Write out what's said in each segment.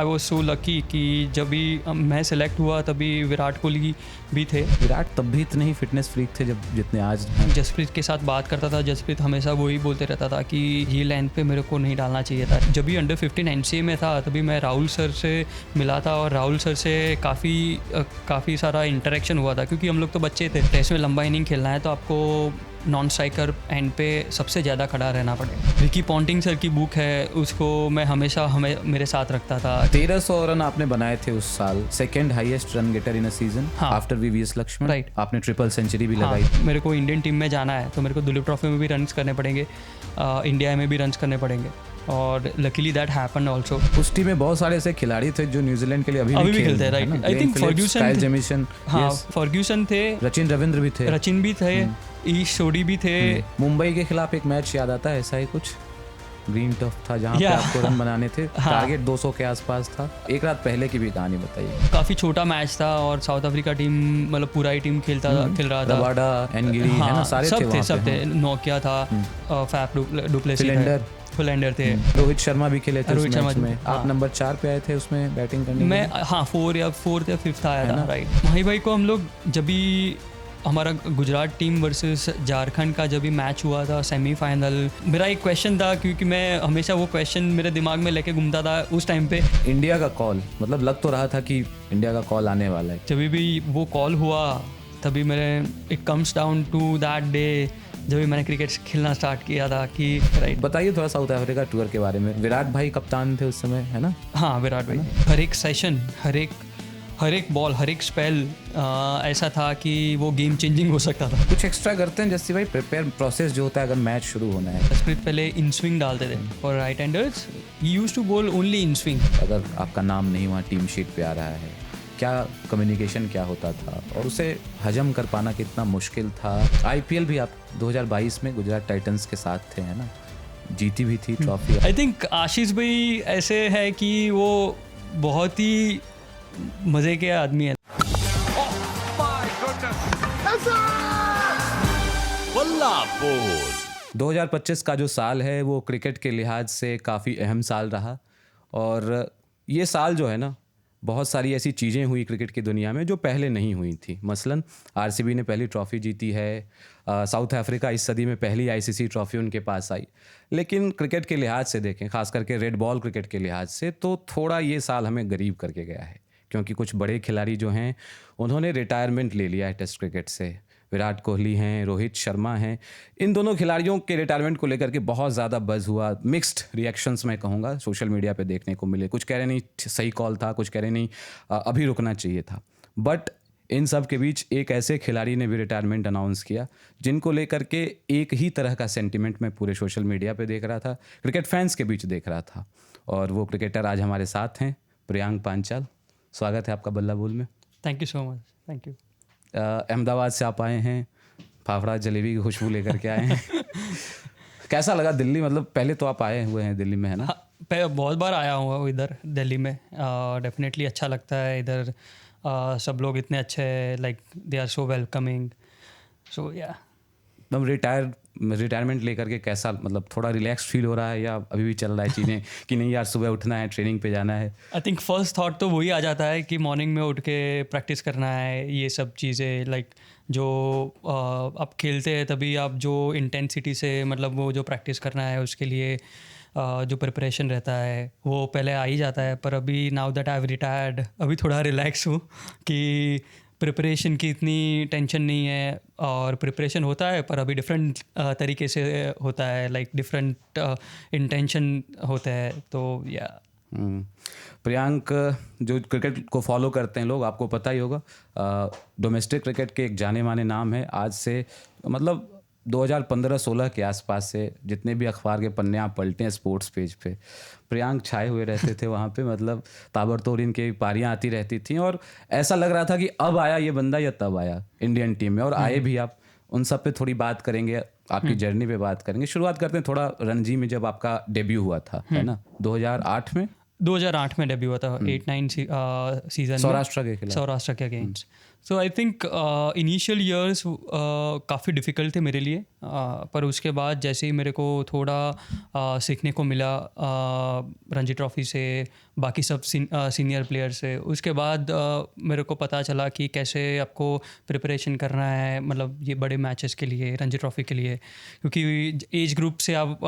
I was so lucky कि जब भी मैं सेलेक्ट हुआ तभी विराट कोहली भी थे। विराट तब भी इतने ही फिटनेस फ्रीक थे जब जितने आज हैं। जसप्रीत के साथ बात करता था, जसप्रीत हमेशा वही बोलते रहता था कि ये लाइन पे मेरे को नहीं डालना चाहिए था। जब भी अंडर 15 NCA में था तभी मैं राहुल सर से मिला था और राहुल सर से काफ़ी सारा इंटरेक्शन हुआ था, क्योंकि हम लोग तो बच्चे थे। टेस्ट में लंबा इनिंग खेलना है तो आपको नॉन स्ट्राइकर एंड पे सबसे ज़्यादा खड़ा रहना पड़ेगा। रिकी पॉन्टिंग सर की बुक है, उसको मैं हमेशा मेरे साथ रखता था। 1300 रन आपने बनाए थे उस साल, second highest run getter in a season after VVS Laxman. Right. आपने ट्रिपल सेंचुरी भी लगाई। मेरे को इंडियन टीम में जाना है तो मेरे को दुलीप ट्रॉफी में भी रन्स करने पड़ेंगे, इंडिया में भी रन्स करने पड़ेंगे, और लकीली दैट हैपेंड आल्सो। उस टीम में बहुत सारे ऐसे खिलाड़ी थे जो न्यूजीलैंड के लिए अभी भी खेलते हैं। राइट, आई थिंक फर्ग्यूसन थे, सचिन रविंद्र भी थे, ईश सोडी भी थे। मुंबई के खिलाफ एक मैच याद आता है ऐसा ही कुछ, ग्रीन टफ था जहाँ पे आपको रन बनाने थे। टारगेट 200 के आसपास था। एक रात पहले की भी कहानी बताइए। काफी छोटा मैच था और साउथ अफ्रीका टीम मतलब पूरा ही टीम खेल रहा था। रबाडा, एनगिरी, है ना, सारे सब थे। नोकिया था, फैफ डुप्लेसी, फुलेंडर थे, रोहित शर्मा भी खेले थे रोहित शर्मा में। आप नंबर 4 पे आए थे उसमें बैटिंग करने। मैं 4 या 5th आया था। राइट। माही भाई को हम लोग जब भी हमारा गुजरात टीम वर्सेस झारखंड का जब भी मैच हुआ था सेमीफाइनल, मेरा एक क्वेश्चन था, क्योंकि मैं हमेशा वो क्वेश्चन मेरे दिमाग में लेके घूमता था उस टाइम पे। इंडिया का कॉल, मतलब लग तो रहा था कि इंडिया का कॉल आने वाला है। जब भी वो कॉल हुआ तभी it comes down to that day जब भी मैंने क्रिकेट खेलना स्टार्ट किया था कि राइट। बताइए थोड़ा साउथ अफ्रीका टूर के बारे में। विराट भाई कप्तान थे उस समय, है ना? हाँ, विराट भाई। हर एक सेशन, हर एक बॉल, हर एक स्पेल ऐसा था कि वो गेम चेंजिंग हो सकता था। कुछ एक्स्ट्रा करते हैं जैसे भाई प्रिपेयर प्रोसेस जो होता है अगर मैच शुरू होना है? जसप्रीत पहले इन स्विंग डालते थे और right handers he used to bowl only in swing. अगर आपका नाम नहीं वहाँ टीम शीट पे आ रहा है, क्या कम्युनिकेशन क्या होता था और उसे हजम कर पाना कितना मुश्किल था? IPL भी आप 2022 में गुजरात टाइटंस के साथ थे, है ना? जीती भी थी ट्रॉफी। आई थिंक आशीष भाई ऐसे है कि वो बहुत ही मजे के आदमी है। 2025 का जो साल है वो क्रिकेट के लिहाज से काफ़ी अहम साल रहा, और ये साल जो है ना, बहुत सारी ऐसी चीज़ें हुई क्रिकेट की दुनिया में जो पहले नहीं हुई थी। मसलन RCB ने पहली ट्रॉफ़ी जीती है, साउथ अफ्रीका इस सदी में पहली ICC ट्रॉफ़ी उनके पास आई। लेकिन क्रिकेट के लिहाज से देखें, खास करके रेड बॉल क्रिकेट के लिहाज से, तो थोड़ा ये साल हमें गरीब करके गया है, क्योंकि कुछ बड़े खिलाड़ी जो हैं उन्होंने रिटायरमेंट ले लिया है टेस्ट क्रिकेट से। विराट कोहली हैं, रोहित शर्मा हैं। इन दोनों खिलाड़ियों के रिटायरमेंट को लेकर के बहुत ज़्यादा बज़ हुआ। मिक्स्ड रिएक्शंस मैं कहूँगा सोशल मीडिया पे देखने को मिले। कुछ कह रहे नहीं सही कॉल था, कुछ कह रहे नहीं अभी रुकना चाहिए था। बट इन सब के बीच एक ऐसे खिलाड़ी ने भी रिटायरमेंट अनाउंस किया जिनको लेकर के एक ही तरह का सेंटिमेंट मैं पूरे सोशल मीडिया पे देख रहा था, क्रिकेट फैंस के बीच देख रहा था। और वो क्रिकेटर आज हमारे साथ हैं, प्रियांक पांचाल। स्वागत है आपका बल्ला बोल में। Thank you so much. Thank you. Ahmedabad से आप आए हैं, फाफड़ा जलेबी की खुशबू लेकर के आए हैं। कैसा लगा दिल्ली? मतलब पहले तो आप आए हुए हैं दिल्ली में, है ना? हाँ, बहुत बार आया हूँ इधर दिल्ली में। डेफिनेटली अच्छा लगता है इधर। सब लोग इतने अच्छे हैं, like they are so welcoming. So या मतलब रिटायरमेंट लेकर के कैसा, मतलब थोड़ा रिलैक्स फील हो रहा है या अभी भी चल रहा है चीज़ें कि नहीं यार सुबह उठना है, ट्रेनिंग पे जाना है? आई थिंक फर्स्ट थॉट तो वही आ जाता है कि मॉर्निंग में उठ के प्रैक्टिस करना है, ये सब चीज़ें। लाइक जो आप खेलते हैं तभी आप जो इंटेंसिटी से मतलब वो जो प्रैक्टिस करना है उसके लिए जो प्रिपरेशन रहता है वो पहले आ ही जाता है। पर अभी now that I have retired, अभी थोड़ा रिलैक्स हूँ कि प्रिपरेशन की इतनी टेंशन नहीं है। और प्रिपरेशन होता है पर अभी डिफरेंट तरीके से होता है, लाइक डिफरेंट इंटेंशन होता है। तो या प्रियांक, जो क्रिकेट को फॉलो करते हैं लोग, आपको पता ही होगा, डोमेस्टिक क्रिकेट के एक जाने माने नाम है। आज से मतलब 2015-16 के आसपास से जितने भी अखबार के पन्ने आप पलटे हैं स्पोर्ट्स पेज पे, प्रियांक छाए हुए रहते थे वहाँ पे। मतलब ताबड़तोड़ इनकी पारियाँ आती रहती थी और ऐसा लग रहा था कि अब आया ये बंदा या तब आया इंडियन टीम में। और आए भी आप। उन सब पे थोड़ी बात करेंगे, आपकी जर्नी पे बात करेंगे। शुरुआत करते हैं थोड़ा रणजी में, जब आपका डेब्यू हुआ था, है ना, 2008 में? 2008 में डेब्यू हुआ था, 8-9 सीजन सौराष्ट्र के खिलाफ। सौराष्ट्र के against. So I think initial years काफ़ी डिफ़िकल्ट थे मेरे लिए, पर उसके बाद जैसे ही मेरे को थोड़ा सीखने को मिला रणजी ट्रॉफ़ी से, बाकी सब सीनियर प्लेयर से, उसके बाद मेरे को पता चला कि कैसे आपको प्रिपरेशन करना है, मतलब ये बड़े मैचेस के लिए, रणजी ट्रॉफ़ी के लिए, क्योंकि एज ग्रुप से आप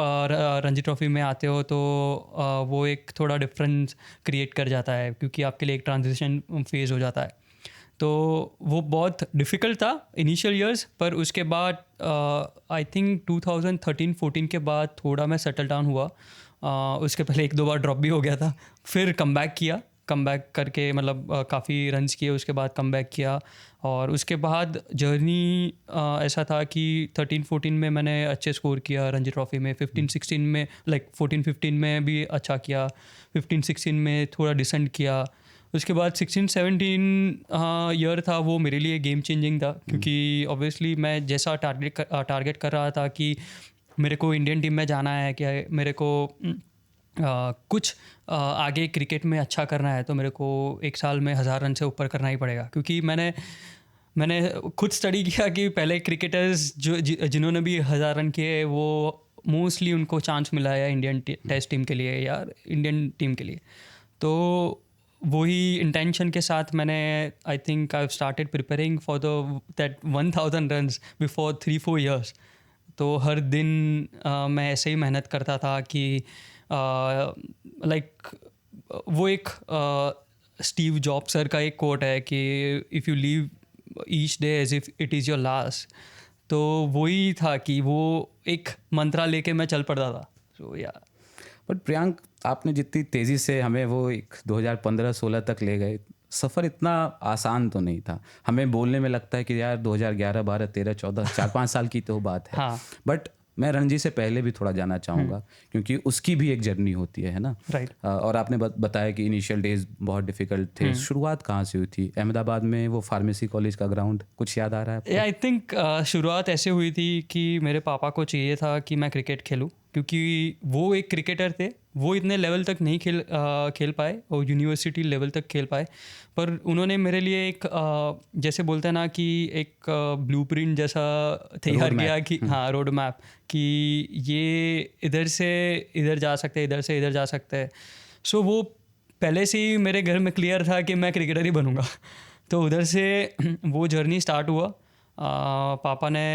रणजी ट्रॉफ़ी में आते हो तो वो एक थोड़ा डिफरेंस क्रिएट कर जाता है, क्योंकि आपके लिए एक ट्रांजिशन फेज़ हो जाता है। तो वो बहुत डिफ़िकल्ट था इनिशियल ईयर्स, पर उसके बाद आई थिंक 2013-14 के बाद थोड़ा मैं सेटल डाउन हुआ। उसके पहले 1-2 बार ड्रॉप भी हो गया था, फिर कमबैक किया, कमबैक करके मतलब काफ़ी रन्स किए, उसके बाद कमबैक किया। और उसके बाद जर्नी ऐसा था कि 13-14 में मैंने अच्छे स्कोर किया रणजी ट्रॉफ़ी में, 15-16 में, लाइक 14-15 में भी अच्छा किया, 15-16 में थोड़ा डिसेंट किया। उसके बाद 16-17 ईयर था, वो मेरे लिए गेम चेंजिंग था, क्योंकि ऑब्वियसली मैं जैसा टारगेट कर रहा था कि मेरे को इंडियन टीम में जाना है, क्या मेरे को कुछ आगे क्रिकेट में अच्छा करना है, तो मेरे को एक साल में 1000 रन से ऊपर करना ही पड़ेगा। क्योंकि मैंने खुद स्टडी किया कि पहले क्रिकेटर्स जिन्होंने भी 1000 रन किए, वो मोस्टली उनको चांस मिला है इंडियन टेस्ट टीम के लिए या इंडियन टीम के लिए। तो वही इंटेंशन के साथ मैंने आई think I started preparing for that 1000 runs before 3-4 years. तो हर दिन मैं ऐसे ही मेहनत करता था कि लाइक वो एक स्टीव जॉब सर का एक कोट है कि if you live each day as if it is your last. तो वही था कि वो एक मंत्रा लेके मैं चल पड़ता था। सो या बट प्रियांक, आपने जितनी तेज़ी से हमें वो एक 2015-16 तक ले गए, सफ़र इतना आसान तो नहीं था। हमें बोलने में लगता है कि यार 2011, 12, 13, 14, 4-5 साल की तो बात है। हाँ। बट मैं रणजी से पहले भी थोड़ा जानना चाहूँगा, क्योंकि उसकी भी एक जर्नी होती है ना। राइट। और आपने बताया कि इनिशियल डेज बहुत डिफ़िकल्ट थे। शुरुआत कहाँ से हुई थी? अहमदाबाद में वो फार्मेसी कॉलेज का ग्राउंड कुछ याद आ रहा है आपको? आई थिंक शुरुआत ऐसे हुई थी कि मेरे पापा को चाहिए था कि मैं क्रिकेट खेलूं, क्योंकि वो एक क्रिकेटर थे। वो इतने लेवल तक नहीं खेल पाए और यूनिवर्सिटी लेवल तक खेल पाए, पर उन्होंने मेरे लिए एक जैसे बोलते हैं ना कि एक ब्लूप्रिंट जैसा तैयार किया कि हाँ, रोड मैप, कि ये इधर से इधर जा सकते हैं, इधर से इधर जा सकते हैं। सो वो पहले से ही मेरे घर में क्लियर था कि मैं क्रिकेटर ही बनूंगा। तो उधर से वो जर्नी स्टार्ट हुआ। पापा ने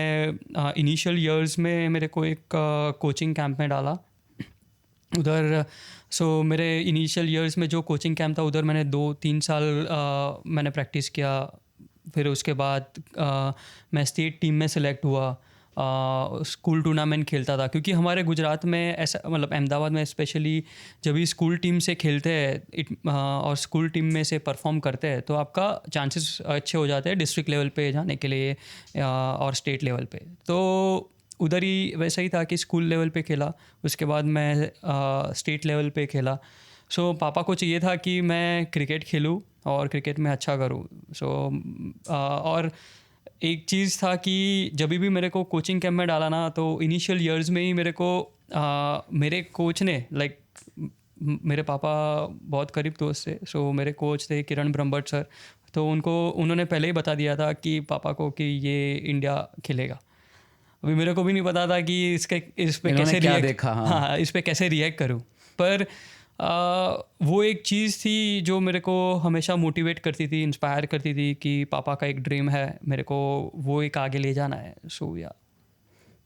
इनिशियल ईयर्स में मेरे को एक कोचिंग कैंप में डाला उधर। सो मेरे इनिशियल ईयर्स में जो कोचिंग कैंप था उधर मैंने 2-3 साल मैंने प्रैक्टिस किया। फिर उसके बाद मैं स्टेट टीम में सेलेक्ट हुआ, स्कूल टूर्नामेंट खेलता था, क्योंकि हमारे गुजरात में ऐसा, मतलब अहमदाबाद में स्पेशली जब भी स्कूल टीम से खेलते हैं और स्कूल टीम में से परफॉर्म करते हैं, तो आपका चांसेस अच्छे हो जाते हैं डिस्ट्रिक्ट लेवल पे जाने के लिए और स्टेट लेवल पे। तो उधर ही वैसा ही था कि स्कूल लेवल पे खेला, उसके बाद मैं स्टेट लेवल पे खेला। सो पापा को चाहिए था कि मैं क्रिकेट खेलूँ और क्रिकेट में अच्छा करूँ। सो और एक चीज़ था कि जब भी मेरे को कोचिंग कैंप में डाला ना, तो इनिशियल ईयर्स में ही मेरे को मेरे कोच ने लाइक मेरे पापा बहुत करीब दोस्त थे। सो मेरे कोच थे किरण ब्रह्मभट्ट सर। तो उन्होंने पहले ही बता दिया था कि पापा को कि ये इंडिया खेलेगा। अभी मेरे को भी नहीं पता था कि इस पे कैसे क्या रिएक्ट, देखा। हाँ, इस पे कैसे रिएक्ट करूँ। पर वो एक चीज़ थी जो मेरे को हमेशा मोटिवेट करती थी, इंस्पायर करती थी कि पापा का एक ड्रीम है, मेरे को वो एक आगे ले जाना है। सो या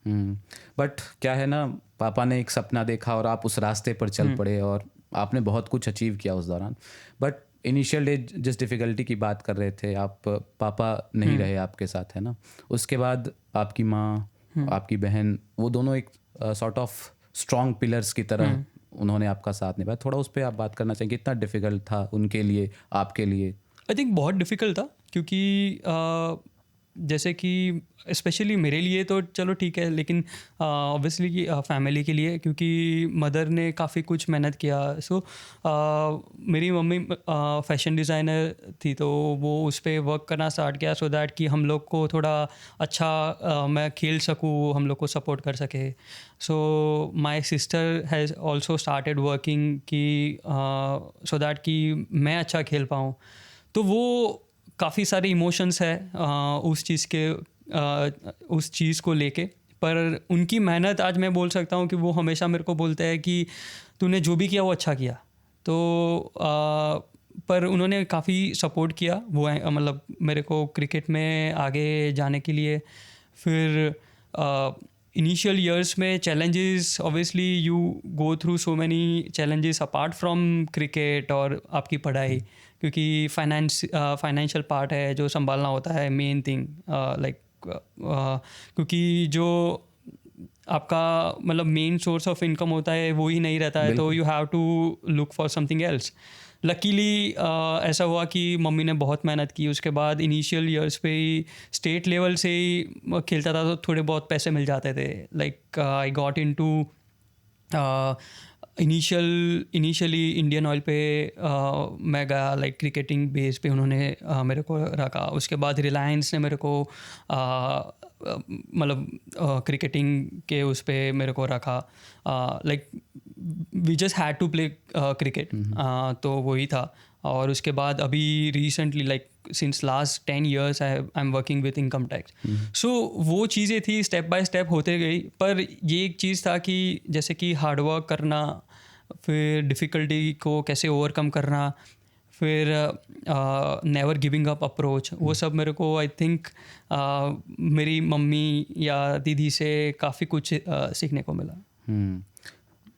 बट क्या है ना, पापा ने एक सपना देखा और आप उस रास्ते पर चल पड़े और आपने बहुत कुछ अचीव किया उस दौरान। बट इनिशियल डे जिस डिफ़िकल्टी की बात कर रहे थे आप, पापा नहीं रहे आपके साथ, है ना। उसके बाद आपकी माँ, आपकी बहन, वो दोनों एक सॉर्ट ऑफ स्ट्रॉन्ग पिलर्स की तरह उन्होंने आपका साथ निभाया। थोड़ा उस पर आप बात करना चाहिए, कितना डिफ़िकल्ट था उनके लिए, आपके लिए? आई थिंक बहुत डिफ़िकल्ट था, क्योंकि जैसे कि स्पेशली मेरे लिए तो चलो ठीक है, लेकिन ऑब्वियसली फैमिली के लिए, क्योंकि मदर ने काफ़ी कुछ मेहनत किया। सो मेरी मम्मी फैशन डिज़ाइनर थी, तो वो उस पर वर्क करना स्टार्ट किया सो दैट कि हम लोग को थोड़ा अच्छा मैं खेल सकूँ, हम लोग को सपोर्ट कर सके। So my sister has also started working कि सो दैट कि मैं अच्छा खेल पाऊँ। तो वो काफ़ी सारे इमोशंस है उस चीज़ को लेके, पर उनकी मेहनत आज मैं बोल सकता हूँ कि वो हमेशा मेरे को बोलते हैं कि तूने जो भी किया वो अच्छा किया। तो पर उन्होंने काफ़ी सपोर्ट किया वो मतलब मेरे को क्रिकेट में आगे जाने के लिए। फिर इनिशियल ईयर्स में challenges, obviously you go through so many challenges apart from cricket और आपकी पढ़ाई, क्योंकि फाइनेंशियल पार्ट है जो संभालना होता है, मेन थिंग लाइक क्योंकि जो आपका मतलब मेन सोर्स ऑफ इनकम होता है वो ही नहीं रहता है, तो you have to look for something else. Luckily ऐसा हुआ कि मम्मी ने बहुत मेहनत की, उसके बाद इनिशियल ईयर्स पे ही स्टेट लेवल से ही खेलता था तो थोड़े बहुत पैसे मिल जाते थे। Like I got into initially Indian oil पे मैं गया, लाइक क्रिकेटिंग बेस पे उन्होंने मेरे को रखा। उसके बाद रिलायंस ने मेरे को मतलब क्रिकेटिंग के उस पे मेरे को रखा। Like we just had to play cricket, तो वही था। और उसके बाद अभी recently like since last 10 years I am working with income tax. So वो चीज़ें थी, स्टेप बाय स्टेप होते गई। पर ये एक चीज़ था कि जैसे कि हार्डवर्क करना, फिर डिफ़िकल्टी को कैसे ओवरकम करना, फिर नेवर गिविंग अप अप्रोच, वो सब मेरे को आई थिंक मेरी मम्मी या दीदी से काफ़ी कुछ सीखने को मिला।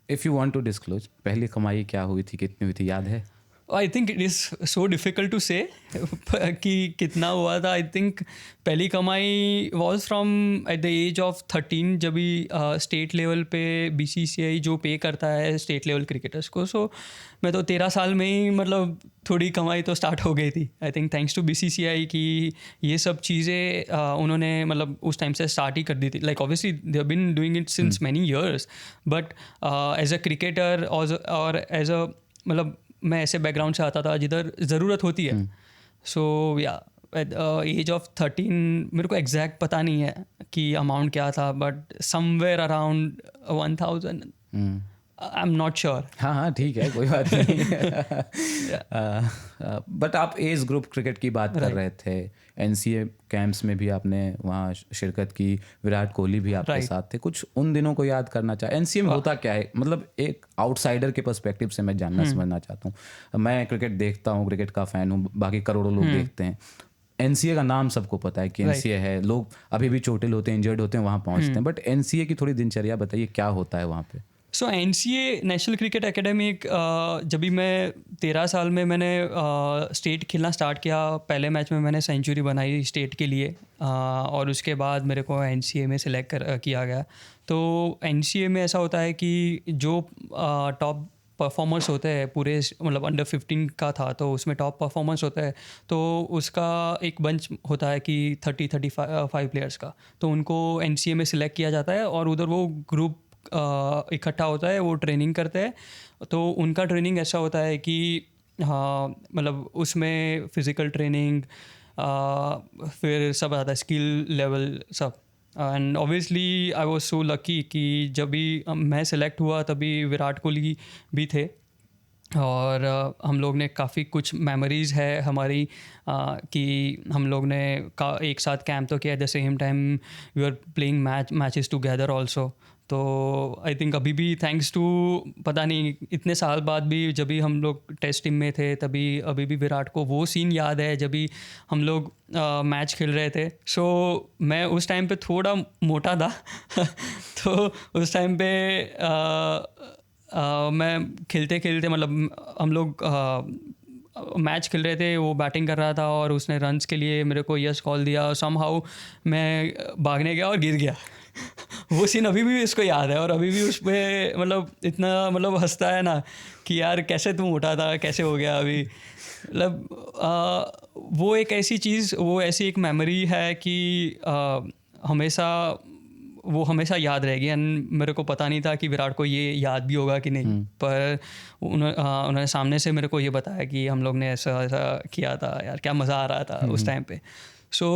If you want to disclose, पहली कमाई क्या हुई थी, कितनी हुई थी, याद है? I think it is so difficult to say कि कितना हुआ था। आई थिंक पहली कमाई was from at the age of 13, जब भी स्टेट लेवल पे BCCI जो पे करता है स्टेट लेवल क्रिकेटर्स को। सो मैं तो 13 साल में ही मतलब थोड़ी कमाई तो स्टार्ट हो गई थी। I think thanks to BCCI कि ये सब चीज़ें उन्होंने मतलब उस टाइम से स्टार्ट ही कर दी थी। Like obviously they have been doing it since many years, but as a cricketer और एज अ मतलब मैं ऐसे बैकग्राउंड से आता था जिधर ज़रूरत होती है। सो या एट एज ऑफ 13, मेरे को एग्जैक्ट पता नहीं है कि अमाउंट क्या था, but somewhere around 1000, I am not sure. हाँ, ठीक है, कोई बात नहीं। बट आप एज ग्रुप क्रिकेट की बात कर रहे थे, NCA कैंप्स में भी आपने वहाँ शिरकत की, विराट कोहली भी आपके साथ थे। कुछ उन दिनों को याद करना चाहे। NCA में होता क्या है, मतलब एक आउटसाइडर के पर्सपेक्टिव से मैं जानना समझना चाहता हूँ। मैं क्रिकेट देखता हूँ, क्रिकेट का फ़ैन हूँ, बाकी करोड़ों लोग देखते हैं। NCA का नाम सबको पता है कि NCA है, लोग अभी भी चोटिल होते हैं, इंजर्ड होते हैं, वहाँ पहुँचते हैं। बट NCA की थोड़ी दिनचर्या बताइए, क्या होता है वहाँ पे? सो NCA नेशनल क्रिकेट एकेडमी एक जब भी मैं 13 साल में मैंने स्टेट खेलना स्टार्ट किया, पहले मैच में मैंने सेंचुरी बनाई स्टेट के लिए, और उसके बाद मेरे को NCA में सिलेक्ट किया गया। तो NCA में ऐसा होता है कि जो टॉप परफॉर्मर्स होते हैं पूरे, मतलब अंडर 15 का था तो उसमें टॉप परफॉर्मर्स होता है, तो उसका एक बंच होता है कि 30-35 प्लेयर्स का, तो उनको NCA में सिलेक्ट किया जाता है और उधर वो ग्रुप इकट्ठा होता है, वो ट्रेनिंग करते हैं। तो उनका ट्रेनिंग ऐसा होता है कि हाँ मतलब उसमें फ़िज़िकल ट्रेनिंग, फिर सब आता है, स्किल लेवल सब। And obviously I was so lucky कि जब भी मैं सेलेक्ट हुआ तभी विराट कोहली भी थे, और हम लोग ने काफ़ी कुछ मेमोरीज़ है हमारी कि हम लोग ने एक साथ कैंप तो किया, at the same time we are playing matches together also. तो आई थिंक अभी भी थैंक्स टू, पता नहीं इतने साल बाद भी जब भी हम लोग टेस्ट टीम में थे तभी अभी भी विराट को वो सीन याद है जब भी हम लोग मैच खेल रहे थे। सो मैं उस टाइम पे थोड़ा मोटा था तो उस टाइम पे मैं खेलते खेलते मतलब हम लोग मैच खेल रहे थे, वो बैटिंग कर रहा था और उसने रन्स के लिए मेरे को यस कॉल दिया। समहाउ मैं भागने गया और गिर गया वो सीन अभी भी इसको याद है और अभी भी उस पर मतलब इतना मतलब हंसता है ना कि यार कैसे तुम उठा था, कैसे हो गया अभी। मतलब वो एक ऐसी चीज़, वो ऐसी एक मेमोरी है कि हमेशा याद रहेगी। एंड मेरे को पता नहीं था कि विराट को ये याद भी होगा कि नहीं, पर उन्होंने सामने से मेरे को ये बताया कि हम लोग ने ऐसा ऐसा किया था, यार क्या मज़ा आ रहा था उस टाइम पे। सो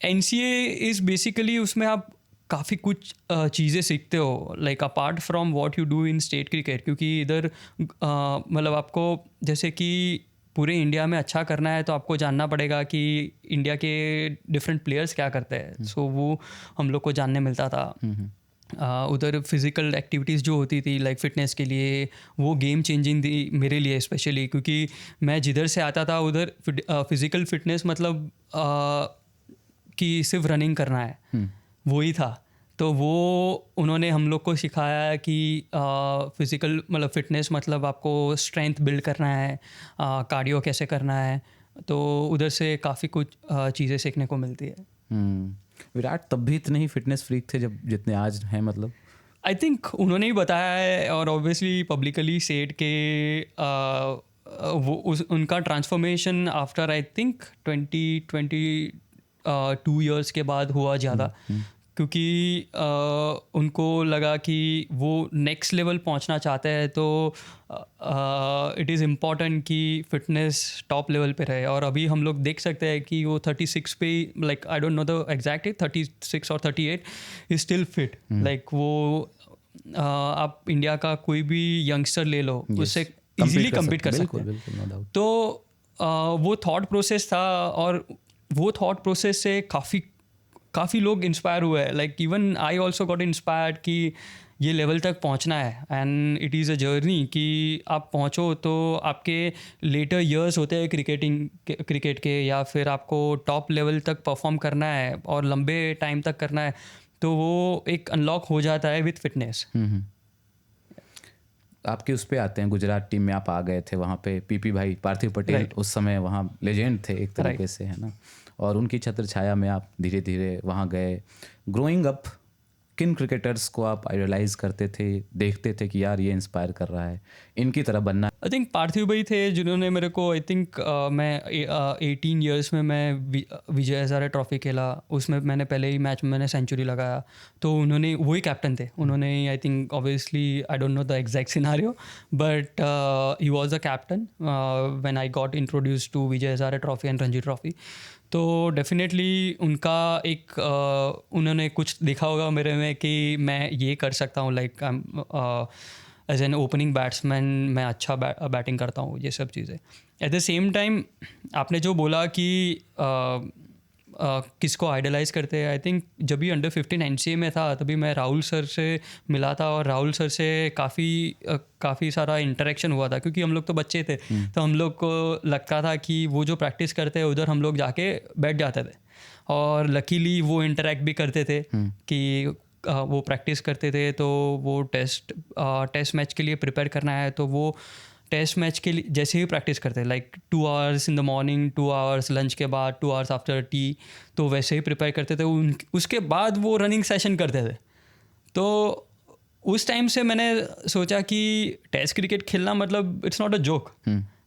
NCA इज़ बेसिकली, उसमें आप काफ़ी कुछ चीज़ें सीखते हो, like apart from what you do in state cricket, क्योंकि इधर मतलब आपको जैसे कि पूरे इंडिया में अच्छा करना है तो आपको जानना पड़ेगा कि इंडिया के डिफरेंट प्लेयर्स क्या करते हैं। सो वो हम लोग को जानने मिलता था। उधर फिज़िकल एक्टिविटीज़ जो होती थी लाइक फिटनेस के लिए, वो गेम चेंजिंग थी मेरे लिए स्पेशली, क्योंकि मैं जिधर से आता था उधर फिज़िकल फिटनेस मतलब कि सिर्फ रनिंग करना है, वही था। तो वो उन्होंने हम लोग को सिखाया कि फिज़िकल मतलब फिटनेस मतलब आपको स्ट्रेंथ बिल्ड करना है, कार्डियो कैसे करना है। तो उधर से काफ़ी कुछ चीज़ें सीखने को मिलती है। विराट तब भी इतने ही फिटनेस फ्रीक थे जब जितने आज हैं मतलब? आई थिंक उन्होंने ही बताया है और ऑब्वियसली पब्लिकली सेड के उनका transformation after I think 2 years के बाद हुआ ज़्यादा, क्योंकि उनको लगा कि वो नेक्स्ट लेवल पहुंचना चाहते हैं। तो इट इज़ इम्पॉर्टेंट कि फिटनेस टॉप लेवल पे रहे। और अभी हम लोग देख सकते हैं कि वो 36 पे, like I don't know the exact, 36 और 38 इज स्टिल फिट। लाइक वो आप इंडिया का कोई भी यंगस्टर ले लो, उससे इजीली कम्पीट कर सकते हैं। बिल्कुल, no doubt। तो वो थॉट प्रोसेस था और वो थॉट प्रोसेस से काफ़ी लोग इंस्पायर हुए हैं। Like even I also got inspired कि ये लेवल तक पहुंचना है and it is a journey कि आप पहुंचो तो आपके लेटर इयर्स होते हैं क्रिकेट के, या फिर आपको टॉप लेवल तक परफॉर्म करना है और लंबे टाइम तक करना है, तो वो एक अनलॉक हो जाता है विथ फिटनेस। आपके उस पे आते हैं, गुजरात टीम में आप आ गए थे, वहाँ पे पीपी भाई पार्थिव पटेल उस समय वहाँ लेजेंड थे एक तरीके से, है ना, और उनकी छत्र छाया में आप धीरे धीरे वहाँ गए। ग्रोइंग अप किन क्रिकेटर्स को आप आइडलाइज करते थे, देखते थे कि यार ये इंस्पायर कर रहा है, इनकी तरह बनना? आई थिंक पार्थिव भाई थे जिन्होंने मेरे को, आई थिंक मैं 18 ईयर्स में मैं विजय हज़ारे ट्रॉफी खेला, उसमें मैंने पहले ही मैच में मैंने सेंचुरी लगाया। तो उन्होंने, वही कैप्टन थे, उन्होंने I think obviously I don't know the exact scenario but he was the captain when I got introduce to Vijay Hazare trophy and Ranji trophy. तो डेफिनेटली उनका एक उन्होंने कुछ देखा होगा मेरे में कि मैं ये कर सकता हूँ, like as an opening batsman मैं अच्छा बैटिंग करता हूँ, ये सब चीज़ें। एट द सेम टाइम आपने जो बोला कि किसको आइडलाइज करते हैं, आई थिंक जब भी अंडर 15 NCA में था तभी मैं राहुल सर से मिला था और राहुल सर से काफ़ी सारा इंटरेक्शन हुआ था, क्योंकि हम लोग तो बच्चे थे। तो हम लोग को लगता था कि वो जो प्रैक्टिस करते हैं उधर हम लोग जाके बैठ जाते थे, और लकीली वो इंटरेक्ट भी करते थे कि वो प्रैक्टिस करते थे। तो वो टेस्ट मैच के लिए प्रिपेयर करना है तो वो टेस्ट मैच के लिए जैसे ही प्रैक्टिस करते हैं, like 2 hours in the morning, 2 hours lunch के बाद, 2 hours आफ्टर टी, तो वैसे ही प्रिपेयर करते थे। उसके बाद वो रनिंग सेशन करते थे। तो उस टाइम से मैंने सोचा कि टेस्ट क्रिकेट खेलना मतलब इट्स नॉट अ जोक,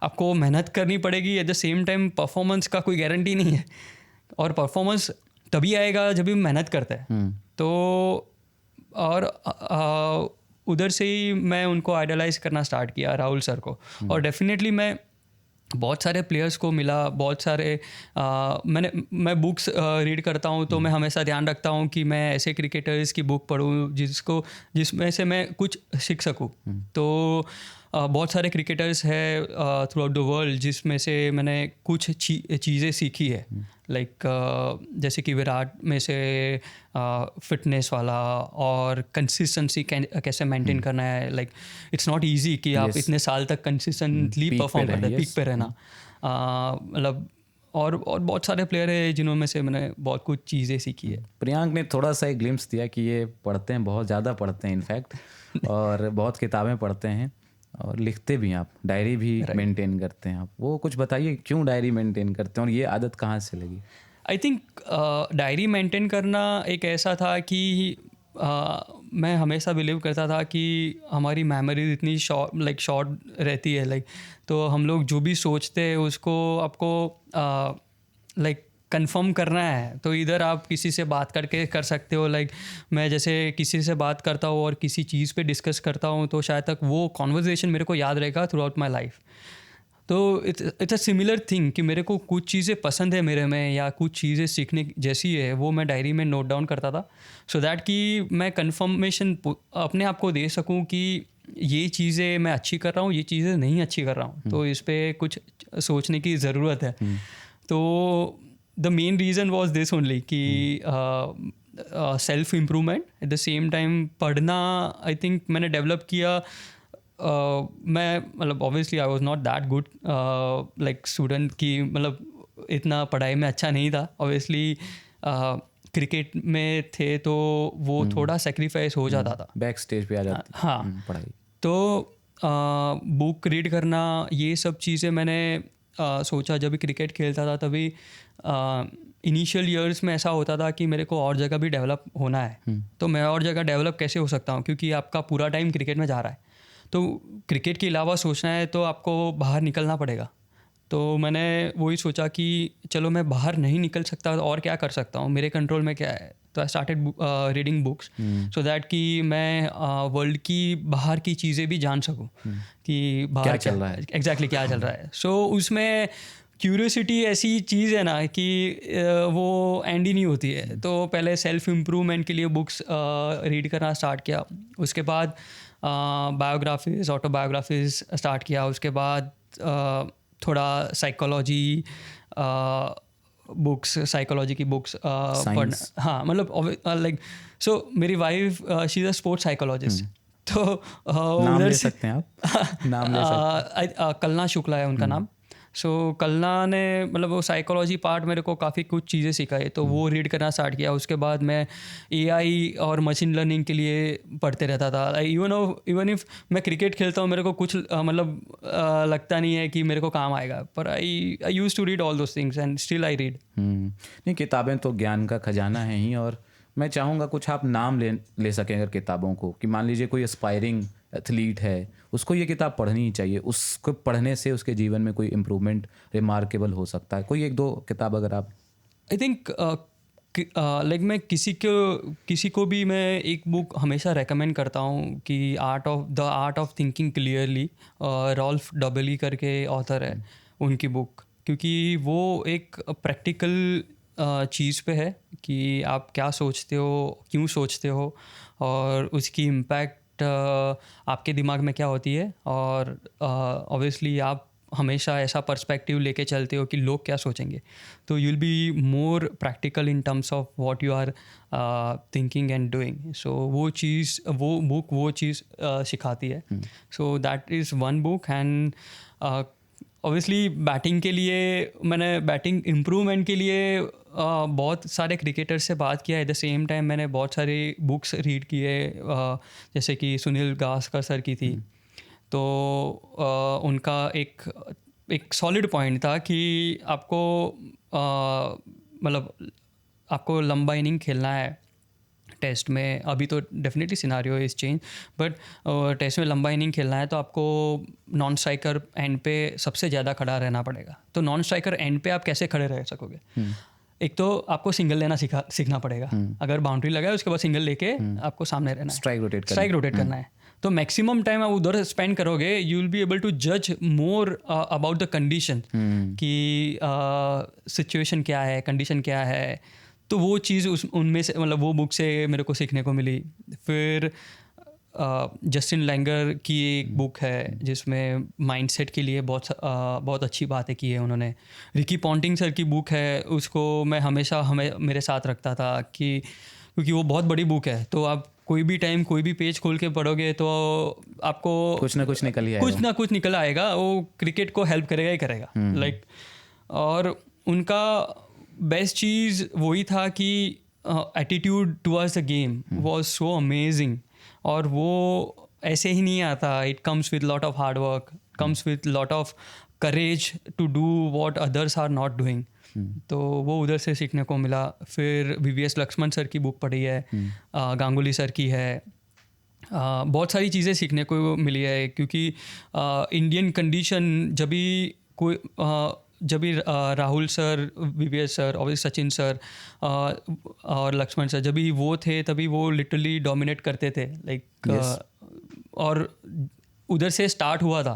आपको मेहनत करनी पड़ेगी। Eight the same time performance का कोई गारंटी नहीं है, और परफॉर्मेंस तभी आएगा जब भी मेहनत करते हैं। तो और उधर से ही मैं उनको आइडलाइज करना स्टार्ट किया, राहुल सर को। और डेफिनेटली मैं बहुत सारे प्लेयर्स को मिला, बहुत सारे मैं बुक्स रीड करता हूँ, तो मैं हमेशा ध्यान रखता हूँ कि मैं ऐसे क्रिकेटर्स की बुक पढूँ जिसमें से मैं कुछ सीख सकूँ। तो बहुत सारे क्रिकेटर्स हैं थ्रू आउट द वर्ल्ड जिसमें से मैंने कुछ चीज़ें सीखी है, लाइक जैसे कि विराट में से फिटनेस वाला और कंसिस्टेंसी कैसे मेंटेन करना है। लाइक इट्स नॉट इजी कि आप इतने साल तक कंसिस्टेंटली परफॉर्म करते हैं, पीक पे रहना। मतलब और बहुत सारे प्लेयर हैं जिन्होंने से मैंने बहुत कुछ चीज़ें सीखी है। प्रियांक ने थोड़ा सा एक ग्लिम्स दिया कि ये पढ़ते हैं, बहुत ज़्यादा पढ़ते हैं इनफैक्ट, और बहुत किताबें पढ़ते हैं और लिखते भी हैं, आप डायरी भी मेंटेन करते हैं आप। वो कुछ बताइए क्यों डायरी मेंटेन करते हैं और ये आदत कहाँ से लगी? आई थिंक डायरी मेंटेन करना एक ऐसा था कि मैं हमेशा बिलीव करता था कि हमारी मेमोरी इतनी शॉर्ट रहती है, लाइक तो हम लोग जो भी सोचते हैं उसको आपको लाइक कंफर्म करना है तो इधर आप किसी से बात करके कर सकते हो। लाइक मैं जैसे किसी से बात करता हूँ और किसी चीज़ पे डिस्कस करता हूँ तो शायद तक वो कॉन्वर्जेसन मेरे को याद रहेगा थ्रू आउट माई लाइफ। तो इट्स अ सिमिलर थिंग कि मेरे को कुछ चीज़ें पसंद है मेरे में या कुछ चीज़ें सीखने जैसी है, वो मैं डायरी में नोट डाउन करता था, सो दैट कि मैं कंफर्मेशन अपने आप को दे सकूं कि ये चीज़ें मैं अच्छी कर रहा हूँ, ये चीज़ें नहीं अच्छी कर रहा हूँ, तो इस पर कुछ सोचने की ज़रूरत है। तो the main reason was this only कि self improvement, at the same time पढ़ना आई थिंक मैंने डेवलप किया। मैं मतलब obviously I was not that good like student की, मतलब इतना पढ़ाई में अच्छा नहीं था ऑब्वियसली। क्रिकेट में थे तो वो थोड़ा सेक्रीफाइस हो जाता था, बैक स्टेज पे आ जाती हाँ। पढ़ाई। तो बुक रीड करना, ये सब चीज़ें मैंने सोचा जब भी क्रिकेट खेलता था तभी। इनिशियल ईयर्स में ऐसा होता था कि मेरे को और जगह भी डेवलप होना है, तो मैं और जगह डेवलप कैसे हो सकता हूँ, क्योंकि आपका पूरा टाइम क्रिकेट में जा रहा है, तो क्रिकेट के अलावा सोचना है तो आपको बाहर निकलना पड़ेगा। तो मैंने वही सोचा कि चलो मैं बाहर नहीं निकल सकता तो और क्या कर सकता हूँ, मेरे कंट्रोल में क्या है। तो I started reading books so that कि मैं वर्ल्ड की बाहर की चीज़ें भी जान सकूँ कि बाहर क्या चल रहा है, एग्जैक्टली क्या चल रहा है। सो उसमें क्यूरियोसिटी ऐसी चीज़ है ना कि वो एंड ही नहीं होती है। तो पहले सेल्फ इम्प्रूवमेंट के लिए बुक्स रीड करना स्टार्ट किया, उसके बाद बायोग्राफीज, ऑटोबायोग्राफीज स्टार्ट किया, उसके बाद थोड़ा साइकोलॉजी बुक्स, साइकोलॉजी की बुक्स पढ़ना। हाँ, मतलब लाइक सो मेरी wife she is a sports psychologist, तो नाम ले सकते हैं आप? नाम ले सकते हैं। कलना शुक्ला है उनका नाम। सो कलना ने मतलब वो साइकोलॉजी पार्ट मेरे को काफ़ी कुछ चीज़ें सिखाई, तो वो रीड करना स्टार्ट किया। उसके बाद मैं एआई और मशीन लर्निंग के लिए पढ़ते रहता था। इवन इफ मैं क्रिकेट खेलता हूँ, मेरे को कुछ मतलब लगता नहीं है कि मेरे को काम आएगा, पर I used to read all those things and still I read. नहीं, किताबें तो ज्ञान का खजाना है ही, और मैं चाहूँगा कुछ आप नाम ले सकें अगर किताबों को, कि मान लीजिए कोई एस्पायरिंग एथलीट है, उसको ये किताब पढ़नी ही चाहिए, उसको पढ़ने से उसके जीवन में कोई इम्प्रूवमेंट रिमार्केबल हो सकता है। कोई एक दो किताब अगर आप। आई थिंक लाइक मैं किसी को भी मैं एक बुक हमेशा रेकमेंड करता हूँ कि the art of thinking clearly, Rolf Dobelli करके ऑथर है, उनकी बुक, क्योंकि वो एक प्रैक्टिकल चीज़ पे है कि आप क्या सोचते हो, क्यों सोचते हो, और उसकी इम्पैक्ट आपके दिमाग में क्या होती है। और ऑब्वियसली आप हमेशा ऐसा पर्सपेक्टिव लेके चलते हो कि लोग क्या सोचेंगे, तो you will be more practical in terms of what you are thinking and doing. So वो बुक वो चीज़ सिखाती है। So that is one book. And obviously batting के लिए मैंने बैटिंग इम्प्रूवमेंट के लिए बहुत सारे क्रिकेटर्स से बात किया। एट द सेम टाइम मैंने बहुत सारी बुक्स रीड किए, जैसे कि सुनील गावस्कर सर की थी। तो उनका एक सॉलिड पॉइंट था कि आपको मतलब आपको लंबा इनिंग खेलना है टेस्ट में। अभी तो definitely scenario is change, but test में लंबा इनिंग खेलना है तो आपको नॉन स्ट्राइकर एंड पे सबसे ज़्यादा खड़ा रहना पड़ेगा। तो नॉन स्ट्राइकर एंड पे आप कैसे खड़े रह सकोगे? एक तो आपको सिंगल लेना सीखना पड़ेगा। अगर बाउंड्री लगाए उसके बाद सिंगल लेके आपको सामने रहना है, स्ट्राइक रोटेट करना है। तो मैक्सिमम टाइम आप उधर स्पेंड करोगे, you will be able to जज मोर अबाउट द कंडीशन कि सिचुएशन क्या है, कंडीशन क्या है। तो वो चीज़ उनमें से मतलब वो बुक से मेरे को सीखने को मिली। फिर जस्टिन लैंगर की एक बुक है जिसमें माइंडसेट के लिए बहुत अच्छी बातें की है उन्होंने। रिकी पॉन्टिंग सर की बुक है, उसको मैं हमेशा मेरे साथ रखता था कि क्योंकि वो बहुत बड़ी बुक है, तो आप कोई भी टाइम कोई भी पेज खोल के पढ़ोगे तो आपको कुछ ना कुछ निकल आएगा। वो क्रिकेट को हेल्प करेगा ही करेगा लाइक। और उनका बेस्ट चीज़ वही था कि attitude towards the game was so amazing. और वो ऐसे ही नहीं आता, it comes with lot of hard work, comes with lot of courage to do what others are not doing. तो वो उधर से सीखने को मिला। फिर VVS लक्ष्मण सर की बुक पढ़ी है, गांगुली सर की है। बहुत सारी चीज़ें सीखने को मिली है, क्योंकि इंडियन कंडीशन जब भी राहुल सर, VVS सर और सचिन सर और लक्ष्मण सर जब भी वो थे तभी वो लिटरली डोमिनेट करते थे लाइक। और उधर से स्टार्ट हुआ था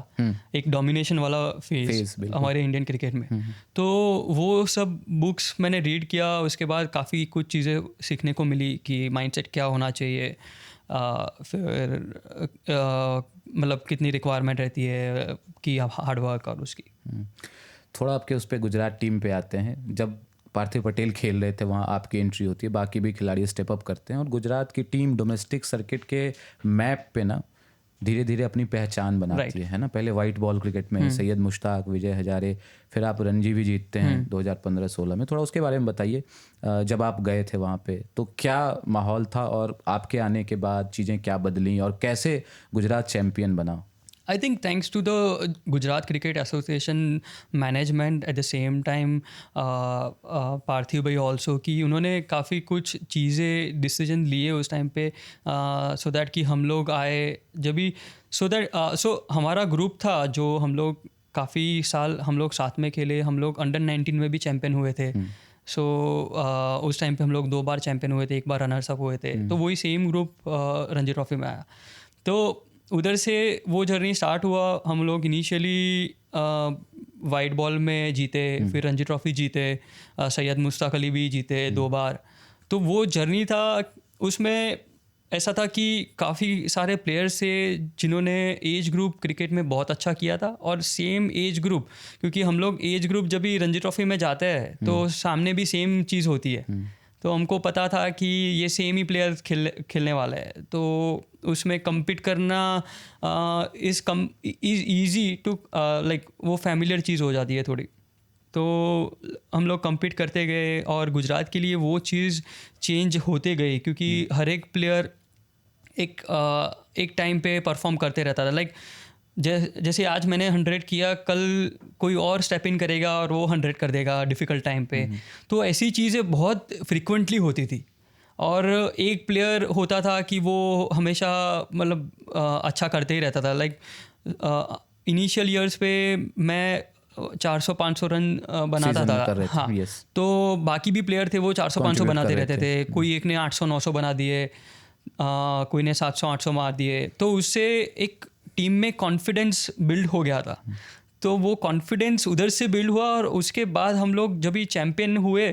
एक डोमिनेशन वाला Phase, फेज बिल्कुल। हमारे इंडियन क्रिकेट में। तो वो सब बुक्स मैंने रीड किया, उसके बाद काफ़ी कुछ चीज़ें सीखने को मिली कि माइंडसेट क्या होना चाहिए, फिर मतलब कितनी रिक्वायरमेंट रहती है कि हार्ड वर्क और उसकी। थोड़ा आपके उस पर गुजरात टीम पे आते हैं। जब पार्थिव पटेल खेल रहे थे वहाँ आपकी एंट्री होती है, बाकी भी खिलाड़ी स्टेप अप करते हैं और गुजरात की टीम डोमेस्टिक सर्किट के मैप पे ना धीरे धीरे अपनी पहचान बनाती है ना। पहले वाइट बॉल क्रिकेट में सैयद मुश्ताक, विजय हजारे, फिर आप रणजी भी जीतते हैं 2015-16 में। थोड़ा उसके बारे में बताइए, जब आप गए थे वहाँ पे तो क्या माहौल था और आपके आने के बाद चीज़ें क्या बदली और कैसे गुजरात चैम्पियन बना? I think thanks to the Gujarat Cricket Association management at the same time पार्थिव भाई ऑल्सो कि उन्होंने काफ़ी कुछ चीज़ें डिसीजन लिए उस टाइम पे सो दैट कि हम लोग आए जब भी सो हमारा ग्रुप था जो हम लोग काफ़ी साल हम लोग साथ में खेले, हम लोग अंडर-19 में भी चैम्पियन हुए थे। सो उस टाइम पे हम लोग 2 बार चैम्पियन हुए थे, 1 बार रनर्स अप हुए थे। तो वही सेम ग्रुप रणजी ट्रॉफी में आया। तो उधर से वो जर्नी स्टार्ट हुआ। हम लोग इनिशियली वाइट बॉल में जीते, फिर रणजी ट्रॉफी जीते, सैयद मुश्ताक अली भी जीते 2 बार। तो वो जर्नी था, उसमें ऐसा था कि काफ़ी सारे प्लेयर्स थे जिन्होंने एज ग्रुप क्रिकेट में बहुत अच्छा किया था और सेम एज ग्रुप, क्योंकि हम लोग एज ग्रुप जब भी रणजी ट्रॉफी में जाते हैं तो सामने भी सेम चीज़ होती है। तो हमको पता था कि ये सेम ही प्लेयर खेलने वाला है, तो उसमें कम्पीट करना इज़ ईजी टू लाइक वो फैमिलियर चीज़ हो जाती है थोड़ी। तो हम लोग कम्पीट करते गए और गुजरात के लिए वो चीज़ चेंज होते गई, क्योंकि हर एक प्लेयर एक टाइम पे परफॉर्म करते रहता था। लाइक जैसे आज मैंने 100 किया, कल कोई और स्टेप इन करेगा और वो 100 कर देगा डिफ़िकल्ट टाइम पे। तो ऐसी चीज़ें बहुत फ्रिक्वेंटली होती थी और एक प्लेयर होता था कि वो हमेशा मतलब अच्छा करते ही रहता था। लाइक इनिशियल ईयर्स पे मैं 400-500 रन बनाता था। हाँ, तो बाकी भी प्लेयर थे वो 400-500 बनाते रहते थे। कोई एक ने 800-900 बना दिए, कोई ने 700-800 मार दिए। तो उससे एक टीम में कॉन्फिडेंस बिल्ड हो गया था। तो वो कॉन्फिडेंस उधर से बिल्ड हुआ और उसके बाद हम लोग जब भी चैम्पियन हुए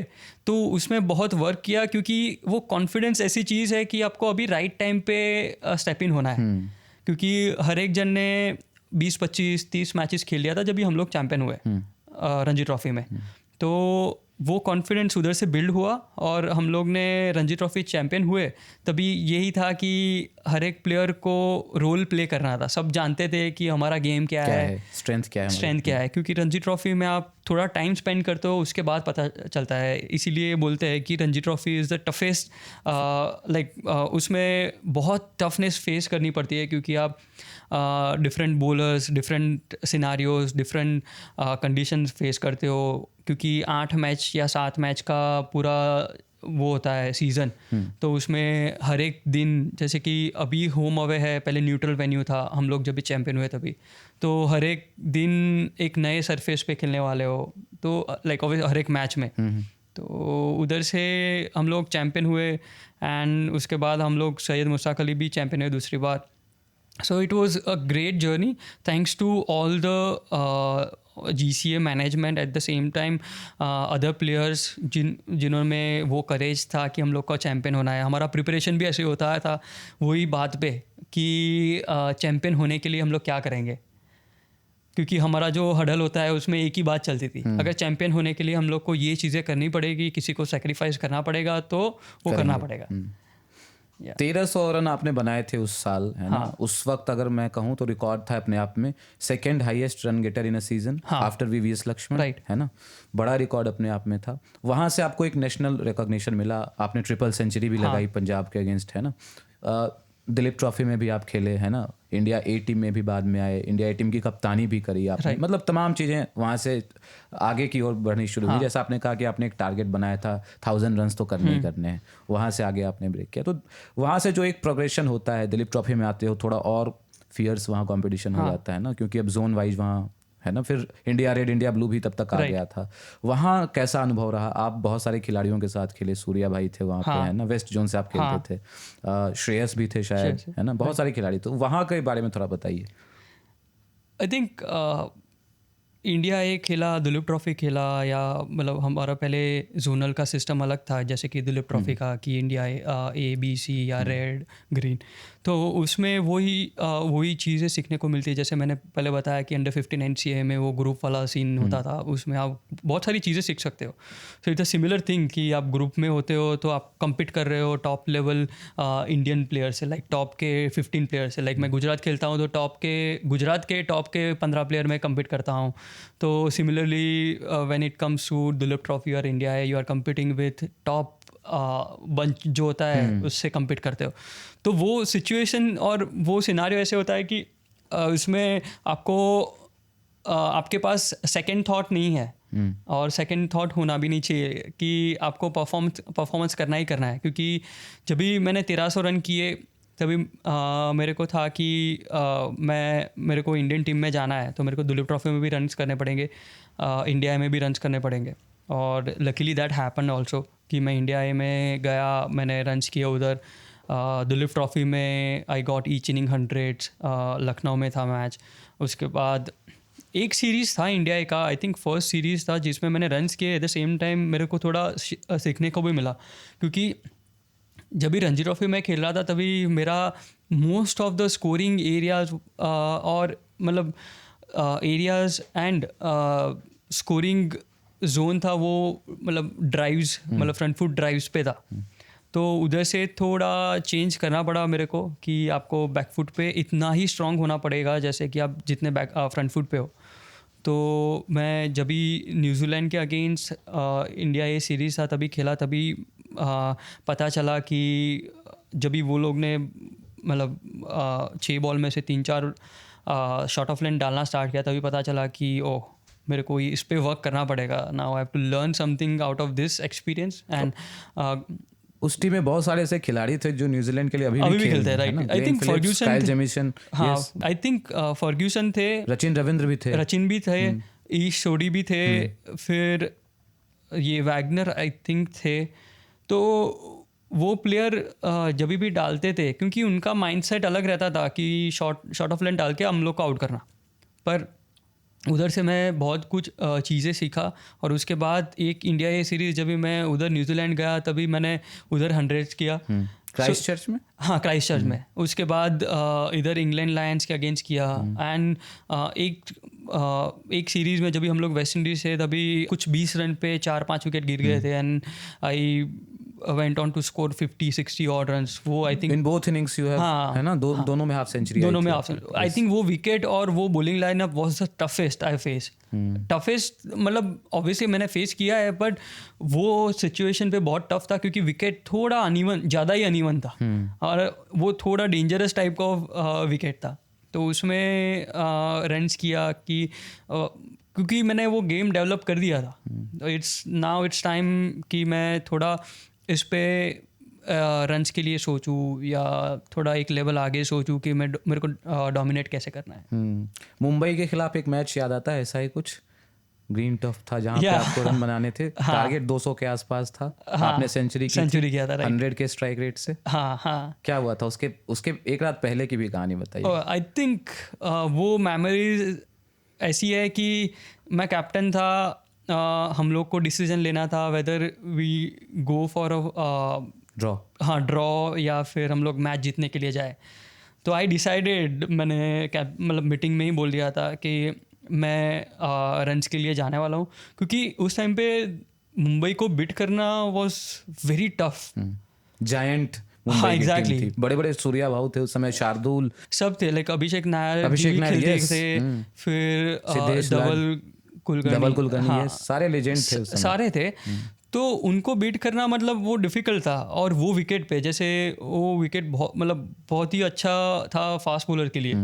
तो उसमें बहुत वर्क किया, क्योंकि वो कॉन्फिडेंस ऐसी चीज़ है कि आपको अभी राइट टाइम पे स्टेप इन होना है। क्योंकि हर एक जन ने 20-25-30 मैचेस खेल लिया था जब भी हम लोग चैम्पियन हुए रणजी ट्रॉफी में। तो वो कॉन्फिडेंस उधर से बिल्ड हुआ और हम लोग ने रणजी ट्रॉफी चैम्पियन हुए। तभी यही था कि हर एक प्लेयर को रोल प्ले करना था। सब जानते थे कि हमारा गेम क्या है, स्ट्रेंथ क्या है, क्योंकि रणजी ट्रॉफी में आप थोड़ा टाइम स्पेंड करते हो, उसके बाद पता चलता है। इसीलिए बोलते हैं कि Ranji trophy is the toughest, like उसमें बहुत टफनेस फेस करनी पड़ती है, क्योंकि आप different bowlers, different scenarios, different conditions face करते हो, क्योंकि 8 मैच या 7 मैच का पूरा वो होता है सीज़न। तो उसमें हर एक दिन, जैसे कि अभी होम अवे है, पहले न्यूट्रल वेन्यू था हम लोग जब भी चैम्पियन हुए तभी, तो हर एक दिन एक नए सरफेस पे खेलने वाले हो, तो लाइक हर एक मैच में। तो उधर से हम लोग चैम्पियन हुए एंड उसके बाद हम लोग सैयद मुश्ताक अली भी चैम्पियन हुए दूसरी बार। So it was a great journey thanks to all the GCA management, at the same time other players जिन्होंने वो करेज था कि हम लोग का चैम्पियन होना है। हमारा प्रिपरेशन भी ऐसे होता था वही बात पे कि चैम्पियन होने के लिए हम लोग क्या करेंगे, क्योंकि हमारा जो हडल होता है उसमें एक ही बात चलती थी, अगर चैम्पियन होने के लिए हम लोग को ये चीज़ें करनी पड़ेगी, किसी को सेक्रीफाइस करना पड़ेगा, तो वो करना पड़ेगा। 1300 रन आपने बनाए थे उस साल, है ना? उस वक्त अगर मैं कहूँ तो रिकॉर्ड था अपने आप में, second highest run getter in a season after VVS Laxman, है ना? बड़ा रिकॉर्ड अपने आप में था। वहाँ से आपको एक नेशनल रिकॉग्निशन मिला, आपने ट्रिपल सेंचुरी भी लगाई पंजाब के अगेंस्ट, है ना? दिलीप ट्रॉफी में भी आप खेले, है ना? इंडिया ए टीम में भी बाद में आए, इंडिया ए टीम की कप्तानी भी करी आपने, मतलब तमाम चीज़ें वहाँ से आगे की ओर बढ़नी शुरू हुई। जैसा आपने कहा कि आपने एक टारगेट बनाया था 1000 रन तो करने ही करने हैं, वहाँ से आगे आपने ब्रेक किया। तो वहाँ से जो एक प्रोग्रेशन होता है, दिलीप ट्रॉफी में आते हो थोड़ा और फियर्स वहाँ कॉम्पिटिशन हो जाता है ना, क्योंकि अब जोन वाइज वहाँ, है ना? फिर इंडिया रेड, इंडिया ब्लू भी तब तक आ गया था। वहाँ कैसा अनुभव रहा? आप बहुत सारे खिलाड़ियों के साथ खेले, सूर्या भाई थे वहाँ पे, है ना? वेस्ट जोन से आप खेलते थे, श्रेयस भी थे शायद, है ना? बहुत सारे खिलाड़ी, तो वहाँ के बारे में थोड़ा बताइए। आई थिंक इंडिया एक खेला, दुलीप ट्रॉफी खेला, या मतलब हमारा पहले जोनल का सिस्टम अलग था, जैसे कि दुलीप ट्रॉफी का कि इंडिया ABC या रेड ग्रीन, तो उसमें वही चीज़ें सीखने को मिलती है। जैसे मैंने पहले बताया कि अंडर 15 NCAA में वो ग्रुप वाला सीन होता था, उसमें आप बहुत सारी चीज़ें सीख सकते हो। So it's a similar thing कि आप ग्रुप में होते हो तो आप कम्पीट कर रहे हो टॉप लेवल इंडियन प्लेयर से, लाइक टॉप के 15 प्लेयर से। लाइक मैं गुजरात खेलता हूँ तो गुजरात के टॉप के 15 प्लेयर में कम्पीट करता हूँ। तो similarly when it comes to Duleep Trophy और India, you are competing with top bunch जो होता है, उससे कम्पीट करते हो। तो वो सिचुएशन और वो सिनारियो ऐसे होता है कि उसमें आपके पास सेकंड थॉट नहीं है, और सेकंड थॉट होना भी नहीं चाहिए कि आपको परफॉर्मेंस करना ही करना है। क्योंकि जब भी मैंने 1300 रन किए तभी मेरे को था कि मेरे को इंडियन टीम में जाना है, तो मेरे को दुलीप ट्रॉफी में भी रन्स करने पड़ेंगे, इंडिया में भी रन्स करने पड़ेंगे। और लकीली दैट हैपन ऑल्सो कि मैं इंडिया में गया, मैंने रन्स किए उधर। दुलीप ट्रॉफी में I got each inning 100, Lucknow में था मैच। उसके बाद एक सीरीज़ था इंडिया का, आई थिंक फर्स्ट सीरीज़ था, जिसमें मैंने रन्स किए। एट द सेम टाइम मेरे को थोड़ा सीखने को भी मिला, क्योंकि जब भी रणजी ट्रॉफी में खेल रहा था तभी मेरा most of the scoring areas और मतलब एरियाज एंड स्कोरिंग जोन था वो मतलब ड्राइव्स, मतलब फ्रंट फुट ड्राइव्स पे था। तो उधर से थोड़ा चेंज करना पड़ा मेरे को कि आपको बैक फुट पे इतना ही स्ट्रांग होना पड़ेगा जैसे कि आप जितने फ्रंट फुट पे हो। तो मैं जब भी न्यूजीलैंड के अगेंस्ट इंडिया ये सीरीज़ था तभी खेला, तभी पता चला कि जब भी वो लोग ने मतलब 6 बॉल में से 3-4 शॉट ऑफ लेंथ डालना स्टार्ट किया, तभी पता चला कि ओह मेरे को इस पे वर्क करना पड़ेगा। Now I have to learn something out of this experience. And उस टीम में बहुत सारे ऐसे खिलाड़ी थे जो न्यूजीलैंड के लिए अभी भी खेलते हैं, right? I think Ferguson, Kyle Jamieson, हाँ आई थिंक फर्ग्यूसन थे, रचिन रविंद्र भी थे, ईश सोडी भी थे, फिर ये वैगनर आई थिंक थे। तो वो प्लेयर जब भी डालते थे, क्योंकि उनका माइंडसेट अलग रहता था कि शॉट ऑफ लेंथ डाल के हम लोग को आउट करना। पर उधर से मैं बहुत कुछ चीज़ें सीखा, और उसके बाद एक इंडिया ए सीरीज़ जब भी मैं उधर न्यूजीलैंड गया तभी मैंने उधर 100 किया क्राइस्ट चर्च में। हाँ, क्राइस्ट चर्च में। उसके बाद इधर इंग्लैंड लायंस के अगेंस्ट किया। एंड एक सीरीज़ में जब भी हम लोग वेस्ट इंडीज़ से, तभी कुछ 20 रन पे 4-5 विकेट गिर गए थे, and I went on to score 50-60 odd runs. वो I think in both innings you have, है ना, दोनों में हाफ सेंचुरी, दोनों में हाफ। आई थिंक वो विकेट और वो bowling lineup was the toughest I face. Toughest मतलब ऑब्वियसली मैंने फेस किया है, बट वो सिचुएशन पे बहुत टफ था क्योंकि विकेट थोड़ा अनइवन, ज़्यादा ही अनइवन था, और वो थोड़ा डेंजरस टाइप का विकेट था। तो उसमें रन्स किया कि क्योंकि मैंने वो गेम डेवलप कर दिया था, तो इट्स टाइम कि मैं थोड़ा इस पे रन्स के लिए सोचूं, या थोड़ा एक लेवल आगे सोचूं कि मेरे को डोमिनेट कैसे करना है। मुंबई के खिलाफ एक मैच याद आता है ऐसा ही कुछ, ग्रीन टफ था जहाँ पे आपको रन बनाने थे, टारगेट 200 के आसपास था, आपने सेंचुरी किया था 100 के स्ट्राइक रेट से। क्या हुआ था उसके एक रात पहले की भी कहानी बताइए। आई थिंक वो मेमोरीज ऐसी है कि मैं कैप्टन था, हम लोग को डिसीजन लेना था whether we go for draw, draw, या फिर हम लोग मैच जीतने के लिए जाए। तो आई डिसाइडेड, मैंने मतलब मीटिंग में ही बोल दिया था कि मैं रन्स के लिए जाने वाला हूँ, क्योंकि उस टाइम पे मुंबई को बीट करना वाज वेरी टफ। जायंट हाँ एग्जैक्टली, बड़े बड़े सूर्या भाऊ थे उस समय, शार्दुल सब थे, लाइक अभिषेक नायर थे, फिर धवल कुलकर्णी, सारे लेजेंड थे उस समय, सारे थे। तो उनको बीट करना मतलब वो डिफ़िकल्ट था, और वो विकेट पे, जैसे वो विकेट बहुत ही अच्छा था फास्ट बॉलर के लिए।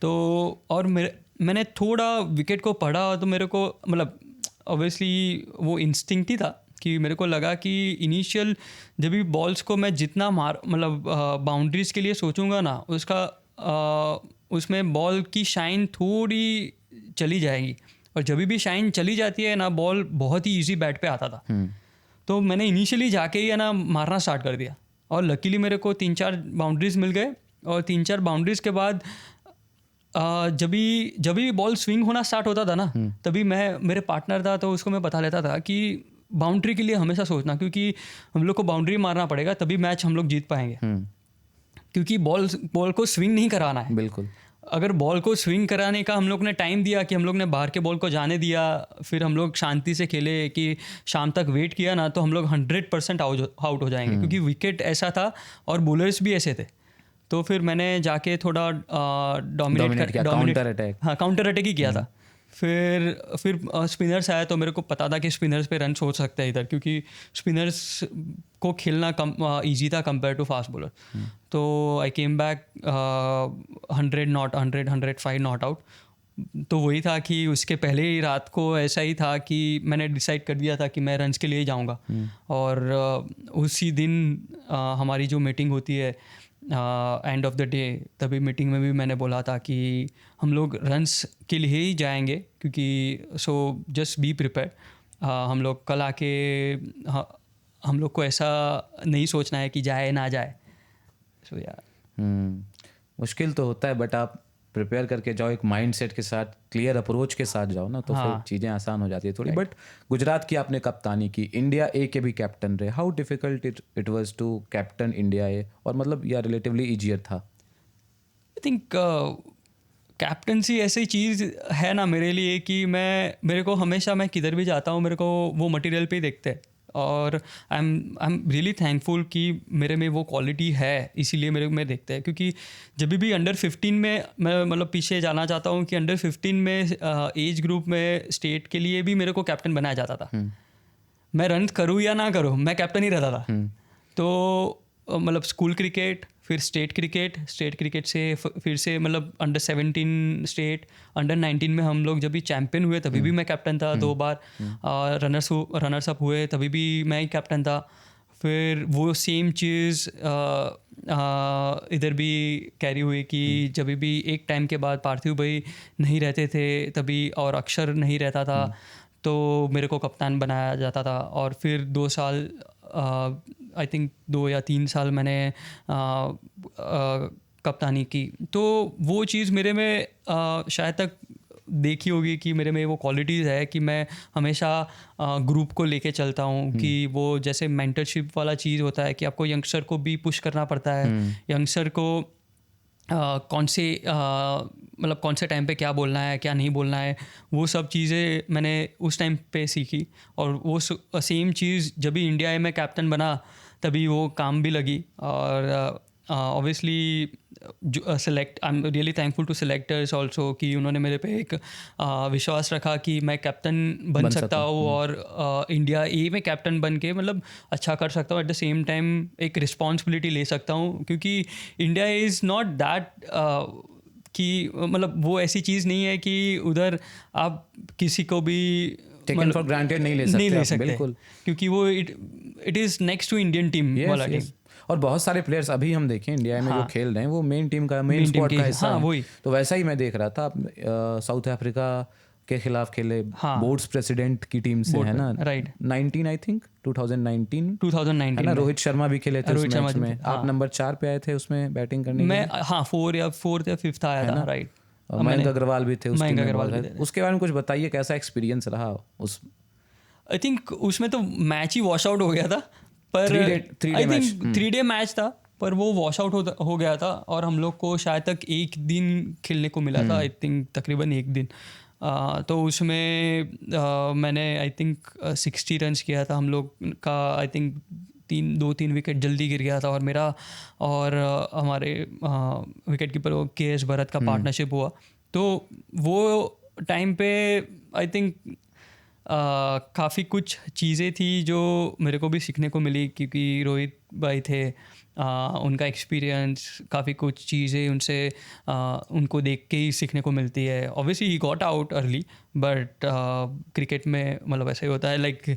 तो और मैंने थोड़ा विकेट को पढ़ा, तो मेरे को मतलब ऑब्वियसली वो इंस्टिंक्ट ही था कि मेरे को लगा कि इनिशियल जब भी बॉल्स को मैं जितना बाउंड्रीज के लिए सोचूंगा ना, उसमें बॉल की शाइन थोड़ी चली जाएगी, और जब भी शाइन चली जाती है ना, बॉल बहुत ही इजी बैट पे आता था। तो मैंने इनिशियली जाके ही है ना मारना स्टार्ट कर दिया, और लकीली मेरे को 3-4 बाउंड्रीज मिल गए, और 3-4 बाउंड्रीज के बाद जब भी बॉल स्विंग होना स्टार्ट होता था ना, तभी मेरे पार्टनर था तो उसको मैं बता लेता था कि बाउंड्री के लिए हमेशा सोचना, क्योंकि हम लोग को बाउंड्री मारना पड़ेगा तभी मैच हम लोग जीत पाएंगे, क्योंकि बॉल को स्विंग नहीं कराना है। बिल्कुल। अगर बॉल को स्विंग कराने का हम लोग ने टाइम दिया कि हम लोग ने बाहर के बॉल को जाने दिया, फिर हम लोग शांति से खेले कि शाम तक वेट किया ना, तो हम लोग 100% आउट हो जाएंगे, क्योंकि विकेट ऐसा था और बॉलर्स भी ऐसे थे। तो फिर मैंने जाके थोड़ा काउंटर अटैक ही किया था। फिर स्पिनर्स आया तो मेरे को पता था कि स्पिनर्स पे रन हो सकते हैं इधर, क्योंकि स्पिनर्स को खेलना ईजी था कंपेयर टू फास्ट बॉलर। तो I came back 105 not out. तो वही था कि उसके पहले ही रात को ऐसा ही था कि मैंने डिसाइड कर दिया था कि मैं रन्स के लिए ही जाऊँगा। और उसी दिन हमारी जो मीटिंग होती है एंड ऑफ द डे, तभी मीटिंग में भी मैंने बोला था कि हम लोग रन्स के लिए ही जाएंगे, क्योंकि सो जस्ट बी प्रिपेयर। हम लोग कल आके हम लोग को ऐसा नहीं सोचना है कि जाए ना जाए। सो यार मुश्किल तो होता है, बट आप प्रिपेयर करके जाओ, एक माइंड सेट के साथ, क्लियर अप्रोच के साथ जाओ ना, तो फिर चीज़ें आसान हो जाती है थोड़ी। बट गुजरात की आपने कप्तानी की, इंडिया ए के भी कैप्टन रहे, how difficult it was to captain India A, और मतलब या रिलेटिवली ईजियर था? आई थिंक कैप्टनसी ऐसी चीज़ है ना मेरे लिए कि मेरे को हमेशा, मैं किधर भी जाता हूँ मेरे को वो मटेरियल पे ही देखते हैं, और आई एम रियली थैंकफुल कि मेरे में वो क्वालिटी है, इसीलिए मेरे में देखते हैं। क्योंकि जब भी अंडर 15 में मैं मतलब पीछे जाना चाहता हूँ कि अंडर 15 में एज ग्रुप में स्टेट के लिए भी मेरे को कैप्टन बनाया जाता था। मैं रन करूँ या ना करूँ, मैं कैप्टन ही रहता था। तो मतलब स्कूल क्रिकेट, फिर स्टेट क्रिकेट से फिर से मतलब अंडर 17 स्टेट, अंडर 19 में हम लोग जब भी चैम्पियन हुए तभी भी मैं कैप्टन था 2 बार, रनर्स अप हुए तभी भी मैं ही कैप्टन था। फिर वो सेम चीज़ इधर भी कैरी हुई कि जब भी एक टाइम के बाद पार्थिव भाई नहीं रहते थे तभी, और अक्षर नहीं रहता था, तो मेरे को कप्तान बनाया जाता था। और फिर 2 साल आई थिंक 2 या 3 साल मैंने कप्तानी की। तो वो चीज़ मेरे में शायद तक देखी होगी कि मेरे में वो क्वालिटीज़ है कि मैं हमेशा ग्रुप को लेके चलता हूँ, कि वो जैसे मेंटरशिप वाला चीज़ होता है कि आपको यंगस्टर को भी पुश करना पड़ता है, यंगस्टर को कौन से टाइम पे क्या बोलना है क्या नहीं बोलना है, वो सब चीज़ें मैंने उस टाइम पे सीखी। और वो सेम चीज़ जब भी इंडिया में कैप्टन बना तभी वो काम भी लगी। और obviously I am really thankful to selectors also कि उन्होंने मेरे पे एक विश्वास रखा कि मैं कैप्टन बन सकता हूँ, और इंडिया ए में कैप्टन बन के मतलब अच्छा कर सकता हूँ, एट द सेम टाइम एक रिस्पॉन्सिबिलिटी ले सकता हूँ। क्योंकि इंडिया इज़ नॉट दैट कि मतलब वो ऐसी चीज़ नहीं है कि उधर आप किसी को भी टेकन फॉर ग्रांटेड नहीं ले सकते। बिल्कुल, क्योंकि वो it is next to Indian team वाला टीम। और बहुत सारे प्लेयर्स अभी हम देखें इंडिया में जो खेल रहे हैं वो मेन टीम का, मेन स्क्वाड का हिस्सा है। वही तो वैसा ही मैं देख रहा था, साउथ अफ्रीका के खिलाफ खेले, बोर्ड्स प्रेसिडेंट की टीम से, है ना, राइट 19 आई थिंक 2019 है ना, में रोहित शर्मा भी खेले थे उस मैच में। आप नंबर 4 पे आए थे उसमें बैटिंग करने में। हाँ, 4 या 5th आया था, राइट। मयंक अग्रवाल भी थे उस टीम में। उसके बारे में कुछ बताइए, कैसा एक्सपीरियंस रहा उस? आई थिंक उसमें तो मैच ही वॉश आउट हो गया था, पर आई थिंक 3 डे मैच था, पर वो वॉश आउट हो गया था और हम लोग को शायद तक 1 दिन खेलने को मिला था, आई थिंक तकरीबन 1 दिन। तो उसमें मैंने आई थिंक 60 रन्स किया था हम लोग का। आई थिंक 2-3 विकेट जल्दी गिर गया था, और मेरा और हमारे विकेट कीपर KS भरत का पार्टनरशिप हुआ। तो वो टाइम पे आई थिंक काफ़ी कुछ चीज़ें थी जो मेरे को भी सीखने को मिली, क्योंकि रोहित भाई थे, उनका एक्सपीरियंस, काफ़ी कुछ चीज़ें उनसे उनको देख के ही सीखने को मिलती है। Obviously he got out early, but cricket में मतलब ऐसा ही होता है, लाइक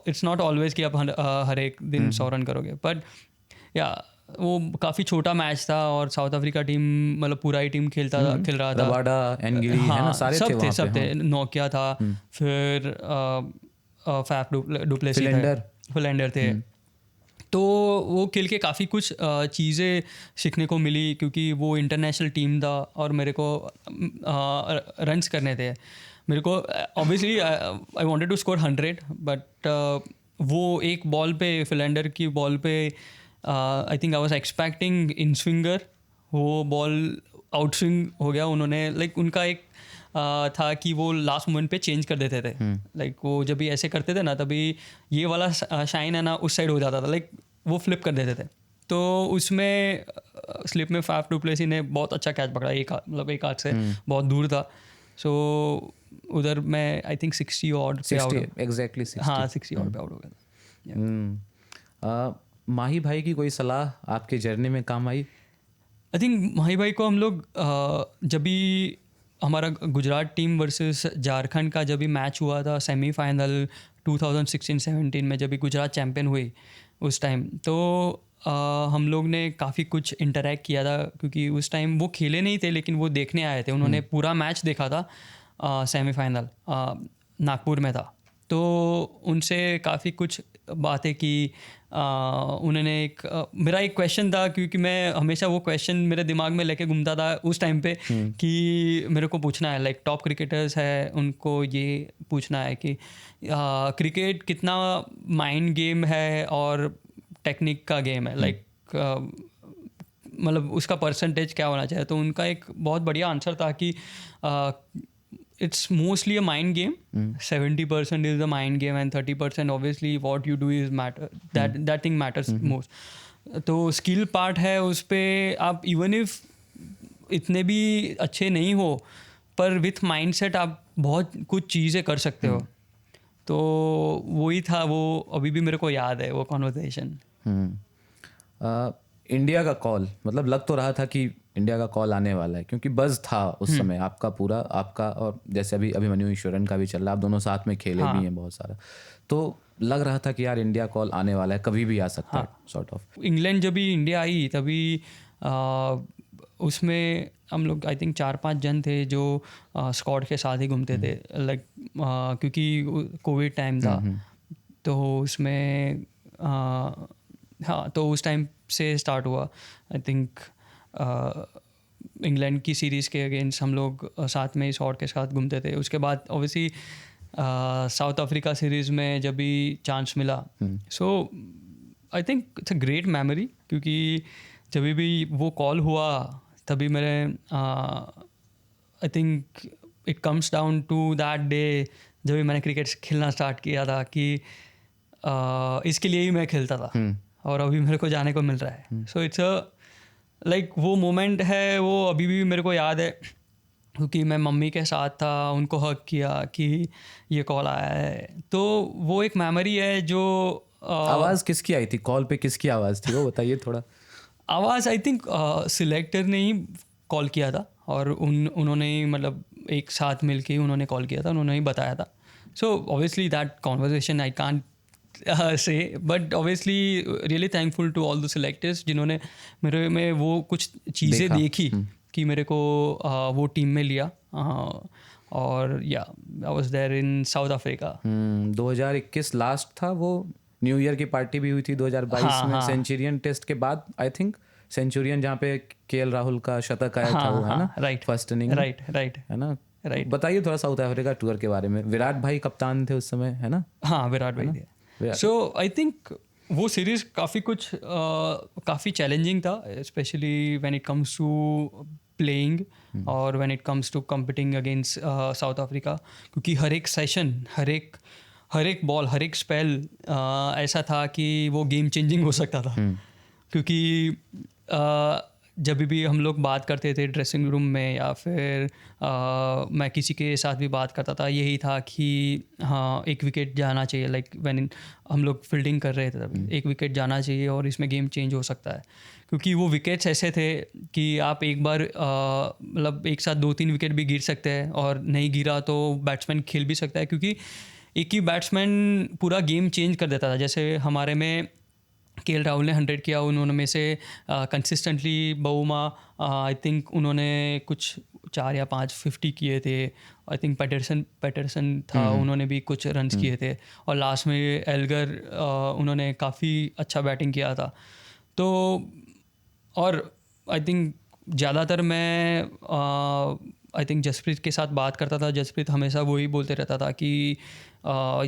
इट्स नॉट ऑलवेज कि आप हर एक दिन 100 रन करोगे। बट या वो काफ़ी छोटा मैच था, और साउथ अफ्रीका टीम मतलब पूरा ही टीम खेल रहा था। रबाडा, एनगिरी, है ना, सारे थे, सब थे। नोकिया था, फिर फैफ डुप्लेसी, फिलेंडर थे। तो वो खेल के काफ़ी कुछ चीज़ें सीखने को मिली, क्योंकि वो इंटरनेशनल टीम था और मेरे को रन्स करने थे। मेरे को obviously I wanted to score 100, but वो एक बॉल पे, फिलेंडर की बॉल पे, I think I was expecting in swinger, वो बॉल आउट स्विंग हो गया। उन्होंने लाइक उनका एक था कि वो लास्ट मोमेंट पे चेंज कर देते थे। लाइक वो जब भी ऐसे करते थे ना, तभी ये वाला शाइन है ना उस साइड हो जाता था, लाइक वो फ्लिप कर देते थे। तो उसमें स्लिप में फाफ डू प्लेसी ने बहुत अच्छा कैच पकड़ा, एक हाथ से बहुत दूर था। सो उधर मैं आई थिंक 60 ऑड पे आउट, एग्जैक्टली 60। हाँ 60 ऑड पे आउट हो गया था। माही भाई की कोई सलाह आपके जर्नी में काम आई? आई थिंक माही भाई को हम लोग जब भी हमारा गुजरात टीम वर्सेस झारखंड का जब भी मैच हुआ था सेमीफाइनल 2016-17 में, जब भी गुजरात चैम्पियन हुई उस टाइम, तो हम लोग ने काफ़ी कुछ इंटरेक्ट किया था, क्योंकि उस टाइम वो खेले नहीं थे लेकिन वो देखने आए थे। उन्होंने पूरा मैच देखा था, सेमीफाइनल नागपुर में था। तो उनसे काफ़ी कुछ बातें की। उन्होंने मेरा एक क्वेश्चन था, क्योंकि मैं हमेशा वो क्वेश्चन मेरे दिमाग में लेके घूमता था उस टाइम पे, कि मेरे को पूछना है, लाइक टॉप क्रिकेटर्स है उनको ये पूछना है कि क्रिकेट कितना माइंड गेम है और टेक्निक का गेम है, लाइक मतलब उसका परसेंटेज क्या होना चाहिए। तो उनका एक बहुत बढ़िया आंसर था कि it's mostly a mind game. 70% is the mind game and 30% obviously what you do is matter. That thing matters most. तो स्किल पार्ट है, उस पर आप इवन इफ इतने भी अच्छे नहीं हो, पर विथ माइंडसेट आप बहुत कुछ चीज़ें कर सकते हो। तो वही था, वो अभी भी मेरे को याद है वो कॉन्वर्सेशन। इंडिया का कॉल, मतलब लग तो रहा था कि इंडिया का कॉल आने वाला है, क्योंकि बज़ था उस समय आपका पूरा, आपका और जैसे अभी अभिमन्यु ईश्वरन का भी चल रहा है, आप दोनों साथ में खेले भी हैं बहुत सारा, तो लग रहा था कि यार इंडिया कॉल आने वाला है, कभी भी आ सकता है सॉर्ट ऑफ। इंग्लैंड जब भी इंडिया आई तभी उसमें हम लोग आई थिंक 4-5 जन थे जो स्क्वाड के साथ ही घूमते थे, लाइक क्योंकि कोविड टाइम था। तो उसमें हाँ, तो उस टाइम से स्टार्ट हुआ। आई थिंक इंग्लैंड की सीरीज़ के अगेंस्ट हम लोग साथ में स्क्वाड के साथ घूमते थे। उसके बाद ऑब्वियसली साउथ अफ्रीका सीरीज़ में जब भी चांस मिला, so I think it's a great memory, क्योंकि जब भी वो कॉल हुआ तभी मेरे I think it comes down to that day जब भी मैंने क्रिकेट खेलना स्टार्ट किया था, कि इसके लिए ही मैं खेलता था और अभी मेरे को जाने को मिल रहा है। सो इट्स अ लाइक वो मोमेंट है, वो अभी भी मेरे को याद है, क्योंकि मैं मम्मी के साथ था, उनको हक किया कि ये कॉल आया है। तो वो एक मेमोरी है जो आवाज़ किसकी आई थी कॉल पे, किसकी आवाज़ थी वो बताइए थोड़ा। आवाज़ आई थिंक सिलेक्टर ने ही कॉल किया था, और उन्होंने ही मतलब एक साथ मिल के उन्होंने कॉल किया था, उन्होंने ही बताया था। So obviously that conversation I can't say, but obviously really thankful to all the selectors जिन्होंने मेरे में वो कुछ चीज़ें देखी कि मेरे को वो टीम में लिया। और या I was there in South Africa. 2021 last था वो, न्यू ईयर की पार्टी भी हुई थी 2022 में सेंचुरियन टेस्ट के बाद। आई थिंक सेंचुरियन जहाँ पे केएल राहुल का शतक आया था वो, है ना, राइट, फर्स्ट इनिंग, राइट है ना, राइट। बताइए थोड़ा साउथ अफ्रीका टूर के बारे में। विराट भाई कप्तान थे उस समय, है ना? हाँ, विराट भाई थे। सो आई थिंक वो सीरीज़ काफ़ी चैलेंजिंग था, specially when it comes to playing और when it comes to competing against South Africa, क्योंकि हर एक सेशन, हर एक बॉल, हर एक स्पेल ऐसा था कि वो गेम चेंजिंग हो सकता था। क्योंकि जब भी हम लोग बात करते थे ड्रेसिंग रूम में, या फिर मैं किसी के साथ भी बात करता था, यही था कि हाँ एक विकेट जाना चाहिए, लाइक व्हेन हम लोग फील्डिंग कर रहे थे तभी एक विकेट जाना चाहिए और इसमें गेम चेंज हो सकता है। क्योंकि वो विकेट्स ऐसे थे कि आप एक बार मतलब एक साथ 2-3 विकेट भी गिर सकते हैं, और नहीं गिरा तो बैट्समैन खेल भी सकता है, क्योंकि एक ही बैट्समैन पूरा गेम चेंज कर देता था। जैसे हमारे में केएल राहुल ने 100 किया, उन्होंने में से कंसिस्टेंटली बहुमा आई थिंक उन्होंने कुछ 4 या 5 50 किए थे। आई थिंक पैटरसन था, उन्होंने भी कुछ रन्स किए थे, और लास्ट में एल्गर उन्होंने काफ़ी अच्छा बैटिंग किया था। तो और आई थिंक ज़्यादातर मैं आई थिंक जसप्रीत के साथ बात करता था। जसप्रीत हमेशा वही बोलते रहता था कि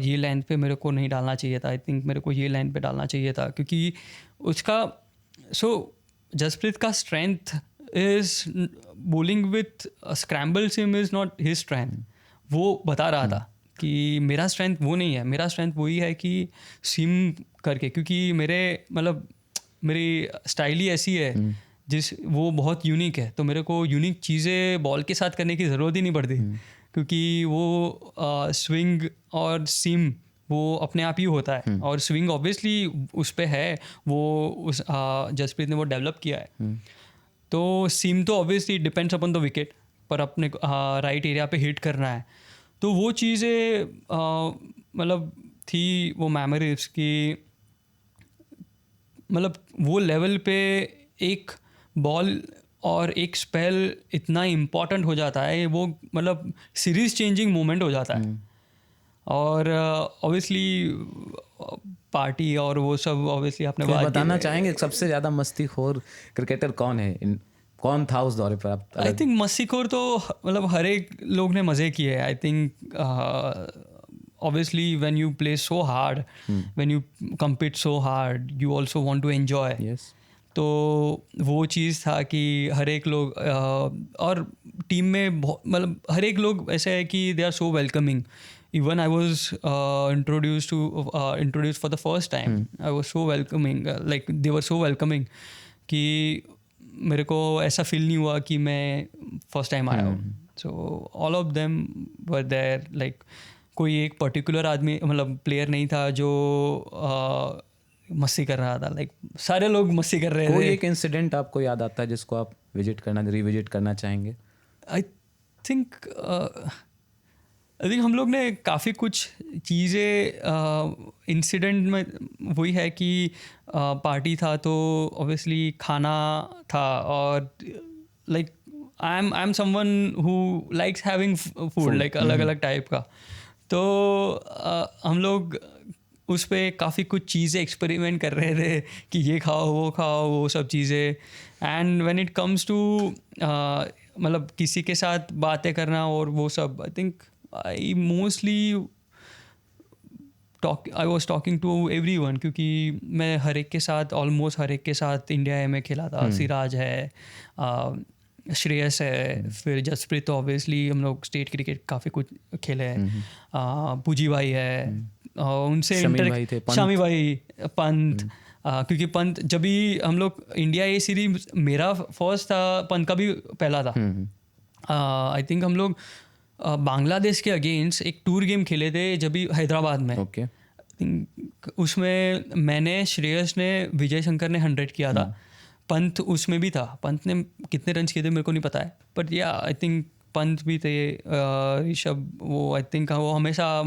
ये लाइन पे मेरे को नहीं डालना चाहिए था, आई थिंक मेरे को ये लाइन पे डालना चाहिए था, क्योंकि उसका जसप्रीत का strength is bowling with scramble SIM is not his strength. वो बता रहा था कि मेरा स्ट्रेंथ वो नहीं है, मेरा स्ट्रेंथ वही है कि सिम करके, क्योंकि मेरी स्टाइल ही ऐसी है वो बहुत यूनिक है, तो मेरे को यूनिक चीज़ें बॉल के साथ करने की ज़रूरत ही नहीं पड़ती, क्योंकि वो स्विंग और सीम वो अपने आप ही होता है। और स्विंग ऑब्वियसली उस पे है, वो उस जसप्रीत ने वो डेवलप किया है। तो सीम तो obviously depends upon the wicket, पर अपने राइट एरिया पे हिट करना है। तो वो चीज़ें थी वो मेमोरीज की, वो लेवल पे एक बॉल और एक स्पेल इतना इम्पॉर्टेंट हो जाता है, वो सीरीज चेंजिंग मोमेंट हो जाता है। और ऑब्वियसली पार्टी और वो सब ऑब्वियसली आपने बात बताना चाहेंगे सबसे ज़्यादा मस्तीखोर क्रिकेटर कौन है, कौन था उस दौरे पर? आप आई थिंक मस्तीखोर तो हर एक लोग ने मज़े किए। I think obviously when you play so hard, when you compete so hard, you also want to enjoy. Yes. तो वो चीज़ था कि हर एक लोग और टीम में हर एक लोग ऐसे है कि they are so welcoming. Even I was introduce for the first time, I was so welcoming, like they were so welcoming कि मेरे को ऐसा फील नहीं हुआ कि मैं फर्स्ट टाइम आया हूँ। So all of them were there, like कोई एक पर्टिकुलर आदमी प्लेयर नहीं था जो मस्ती कर रहा था, लाइक सारे लोग मस्ती कर रहे थे। कोई एक इंसिडेंट आपको याद आता है जिसको आप रिविजिट करना चाहेंगे? आई थिंक हम लोग ने काफ़ी कुछ चीज़ें इंसिडेंट में वही है कि पार्टी था तो ऑब्वियसली खाना था, और like I am someone who likes having food, like अलग अलग टाइप का। तो हम लोग उस पर काफ़ी कुछ चीज़ें एक्सपेरिमेंट कर रहे थे कि ये खाओ वो सब चीज़ें। And when it comes to किसी के साथ बातें करना और वो सब, I think I mostly I was talking to everyone, क्योंकि मैं हर एक के साथ, ऑलमोस्ट हर एक के साथ इंडिया में खेला था। सिराज है, श्रेयस है, फिर जसप्रीत, तो ऑब्वियसली हम लोग स्टेट क्रिकेट काफ़ी कुछ खेले हैं। पूजी भाई है, उनसे शामी भाई, पंत, क्योंकि पंत जब भी हम लोग इंडिया ए सीरीज मेरा फर्स्ट था, पंत का भी पहला था। आई थिंक हम लोग बांग्लादेश के अगेंस्ट एक टूर गेम खेले थे जब भी हैदराबाद में। Okay. उसमें मैंने, श्रेयस ने, विजय शंकर ने 100 किया था, पंत उसमें भी था। पंत ने कितने रन किए थे मेरे को नहीं पता है, but yeah I think Pant भी थे, ऋषभ, वो आई थिंक वो हमेशा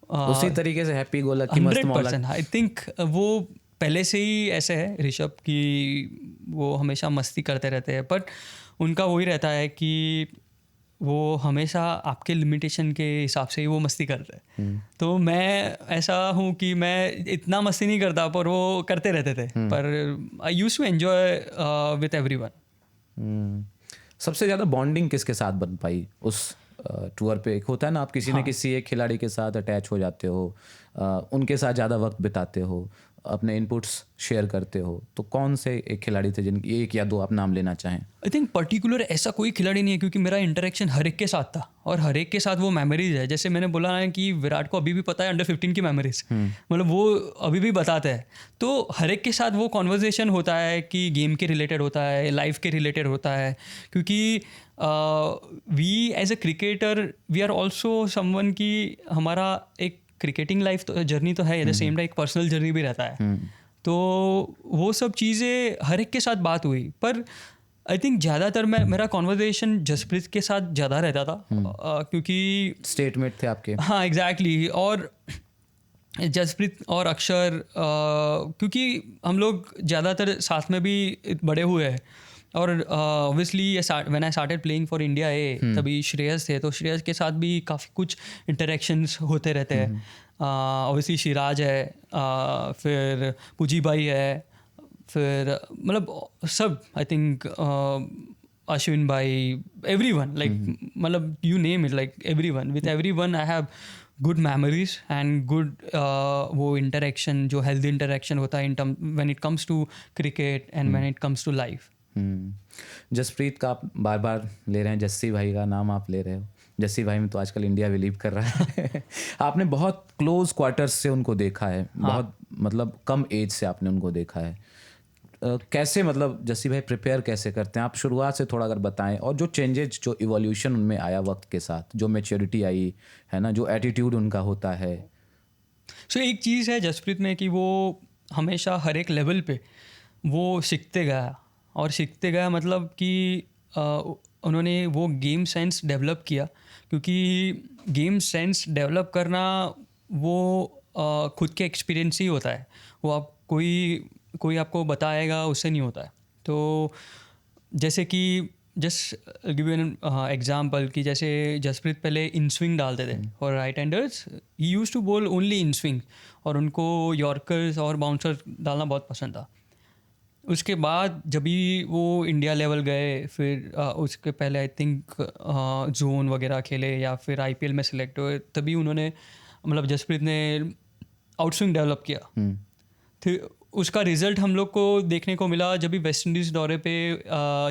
उसी तरीके से हैप्पी गो लकी मस्त मौला। 100% आई थिंक वो पहले से ही ऐसे है ऋषभ की, वो हमेशा मस्ती करते रहते हैं, बट उनका वही रहता है कि वो हमेशा आपके लिमिटेशन के हिसाब से ही वो मस्ती करते हैं। तो मैं ऐसा हूँ कि मैं इतना मस्ती नहीं करता, पर वो करते रहते थे। पर I used to enjoy with everyone. सबसे ज़्यादा बॉन्डिंग किसके साथ बन पाई उस टूर पे? एक होता है ना, आप किसी न किसी एक खिलाड़ी के साथ अटैच हो जाते हो, उनके साथ ज़्यादा वक्त बिताते हो, अपने इनपुट्स शेयर करते हो, तो कौन से एक खिलाड़ी थे जिनकी एक या दो आप नाम लेना चाहें? आई थिंक पर्टिकुलर ऐसा कोई खिलाड़ी नहीं है, क्योंकि मेरा इंटरेक्शन हर एक के साथ था और हर एक के साथ वो मेमोरीज है। जैसे मैंने बोला ना कि विराट को अभी भी पता है अंडर 15 की मेमोरीज, वो अभी भी बताते हैं। तो हर एक के साथ वो कॉन्वर्जेसन होता है कि गेम के रिलेटेड होता है, लाइफ के रिलेटेड होता है, क्योंकि we as a cricketer we are also someone की हमारा एक क्रिकेटिंग लाइफ तो जर्नी तो है, एट द सेम टाइम एक पर्सनल जर्नी भी रहता है। तो वो सब चीज़ें हर एक के साथ बात हुई, पर आई थिंक ज़्यादातर मेरा कॉन्वर्जेसन जसप्रीत के साथ ज़्यादा रहता था, क्योंकि स्टेटमेंट थे आपके। हाँ एग्जैक्टली, और जसप्रीत और अक्षर, क्योंकि हम लोग ज़्यादातर साथ में भी बड़े हुए हैं, और obviously when I started playing for India A तभी श्रेयस थे, तो श्रेयस के साथ भी काफ़ी कुछ इंटरेक्शंस होते रहते हैं. ऑब्वियसली शिराज है, फिर पुजी भाई है, फिर मतलब सब आई थिंक अश्विन भाई, एवरीवन लाइक मतलब you name it, like everyone, with everyone I have good memories and good वो इंटरेक्शन, जो हेल्दी इंटरेक्शन होता है in term when it comes to cricket and when it comes to life. Jasprit का आप बार बार ले रहे हैं, जस्सी भाई का नाम आप ले रहे हो. जस्सी भाई में तो आजकल इंडिया बिलीव कर रहा है. आपने बहुत क्लोज क्वार्टर्स से उनको देखा है, बहुत मतलब कम एज से आपने उनको देखा है. कैसे मतलब जस्सी भाई प्रिपेयर कैसे करते हैं आप, शुरुआत से थोड़ा अगर बताएं, और जो चेंजेस, जो इवोल्यूशन उनमें आया वक्त के साथ, जो मैच्योरिटी आई है ना, जो एटीट्यूड उनका होता है. सो एक चीज़ है जसप्रीत में कि वो हमेशा हर एक लेवल पे वो सीखते गया, और सीखते गया मतलब कि उन्होंने वो गेम सेंस डेवलप किया, क्योंकि गेम सेंस डेवलप करना वो खुद के एक्सपीरियंस ही होता है. वो आप कोई आपको बताएगा उससे नहीं होता है. तो जैसे कि जस्ट गिव एन एग्जांपल कि जैसे जसप्रीत पहले इन स्विंग डालते थे और right handers, he used to bowl only in swing, और उनको यॉर्कर्स और बाउंसर डालना बहुत पसंद था. उसके बाद जब भी वो इंडिया लेवल गए, फिर उसके पहले आई थिंक जोन वगैरह खेले या फिर आईपीएल में सिलेक्ट हुए, तभी उन्होंने मतलब जसप्रीत ने आउट स्विंग डेवलप किया. फिर उसका रिजल्ट हम लोग को देखने को मिला जब भी वेस्ट इंडीज़ दौरे पे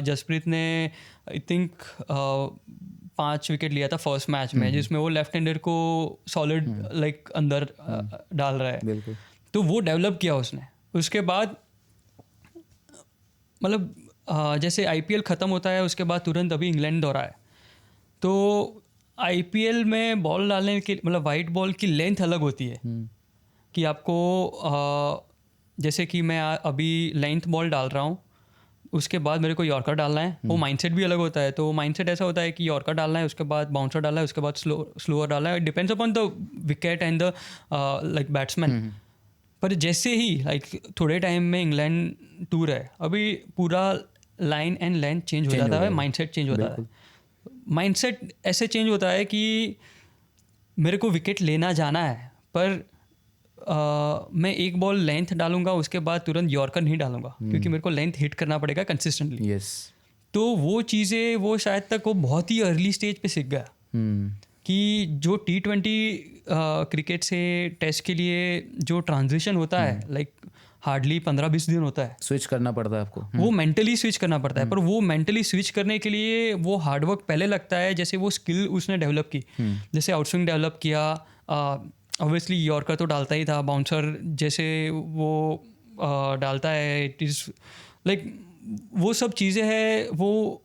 जसप्रीत ने आई थिंक 5 विकेट लिया था फर्स्ट मैच में, जिसमें वो लेफ्ट हैंडर को सॉलिड लाइक अंदर डाल रहा है. बिल्कुल. तो वो डेवलप किया उसने. उसके बाद मतलब जैसे आईपीएल ख़त्म होता है उसके बाद तुरंत अभी इंग्लैंड दौरा है, तो आईपीएल में बॉल डालने की मतलब वाइट बॉल की लेंथ अलग होती है. कि आपको जैसे कि मैं अभी लेंथ बॉल डाल रहा हूँ, उसके बाद मेरे को यॉर्कर डालना है, वो माइंडसेट भी अलग होता है. तो माइंडसेट ऐसा होता है कि यॉर्कर डालना है, उसके बाद बाउंसर डालना है, उसके बाद स्लोअर डालना है. Depends upon the wicket and the like batsman. पर जैसे ही लाइक थोड़े टाइम में इंग्लैंड टूर है, अभी पूरा लाइन एंड लेंथ चेंज हो जाता है, माइंडसेट चेंज होता है. माइंडसेट ऐसे चेंज होता है कि मेरे को विकेट लेना जाना है, पर मैं एक बॉल लेंथ डालूंगा, उसके बाद तुरंत यॉर्कर नहीं डालूंगा, क्योंकि मेरे को लेंथ हिट करना पड़ेगा कंसिस्टेंटली. यस. तो वो चीज़ें वो शायद तक वो बहुत ही अर्ली स्टेज पे सीख गया कि जो T20 क्रिकेट से टेस्ट के लिए जो ट्रांजिशन होता है, लाइक हार्डली 15-20 दिन होता है, स्विच करना पड़ता है आपको. वो मेंटली स्विच करना पड़ता है. पर वो मेंटली स्विच करने के लिए वो हार्डवर्क पहले लगता है. जैसे वो स्किल उसने डेवलप की, जैसे आउटस्विंग डेवलप किया, ऑब्वियसली यॉर्कर तो डालता ही था, बाउंसर जैसे वो डालता है, इट इज़ लाइक वो सब चीज़ें हैं वो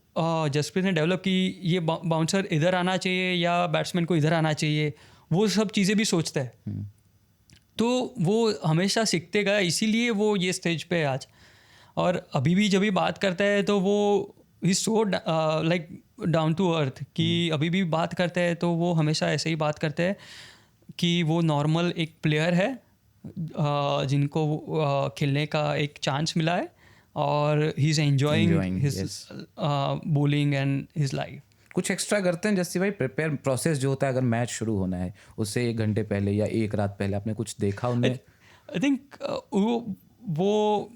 जसप्रीत ने डेवलप की. ये बाउंसर इधर आना चाहिए या बैट्समैन को इधर आना चाहिए, वो सब चीज़ें भी सोचता है. तो वो हमेशा सीखते गया, इसीलिए वो ये स्टेज पे है आज. और अभी भी जब भी बात करता है तो वो ही so like down to earth, कि अभी भी बात करते हैं तो वो हमेशा ऐसे ही बात करते हैं कि वो नॉर्मल एक प्लेयर है जिनको खेलने का एक चांस मिला है, और he is enjoying his bowling and his life. कुछ एक्स्ट्रा करते हैं जस्सी भाई, प्रिपेयर प्रोसेस जो होता है अगर मैच शुरू होना है उससे 1 घंटे पहले या 1 रात पहले, आपने कुछ देखा उनमें? आई थिंक वो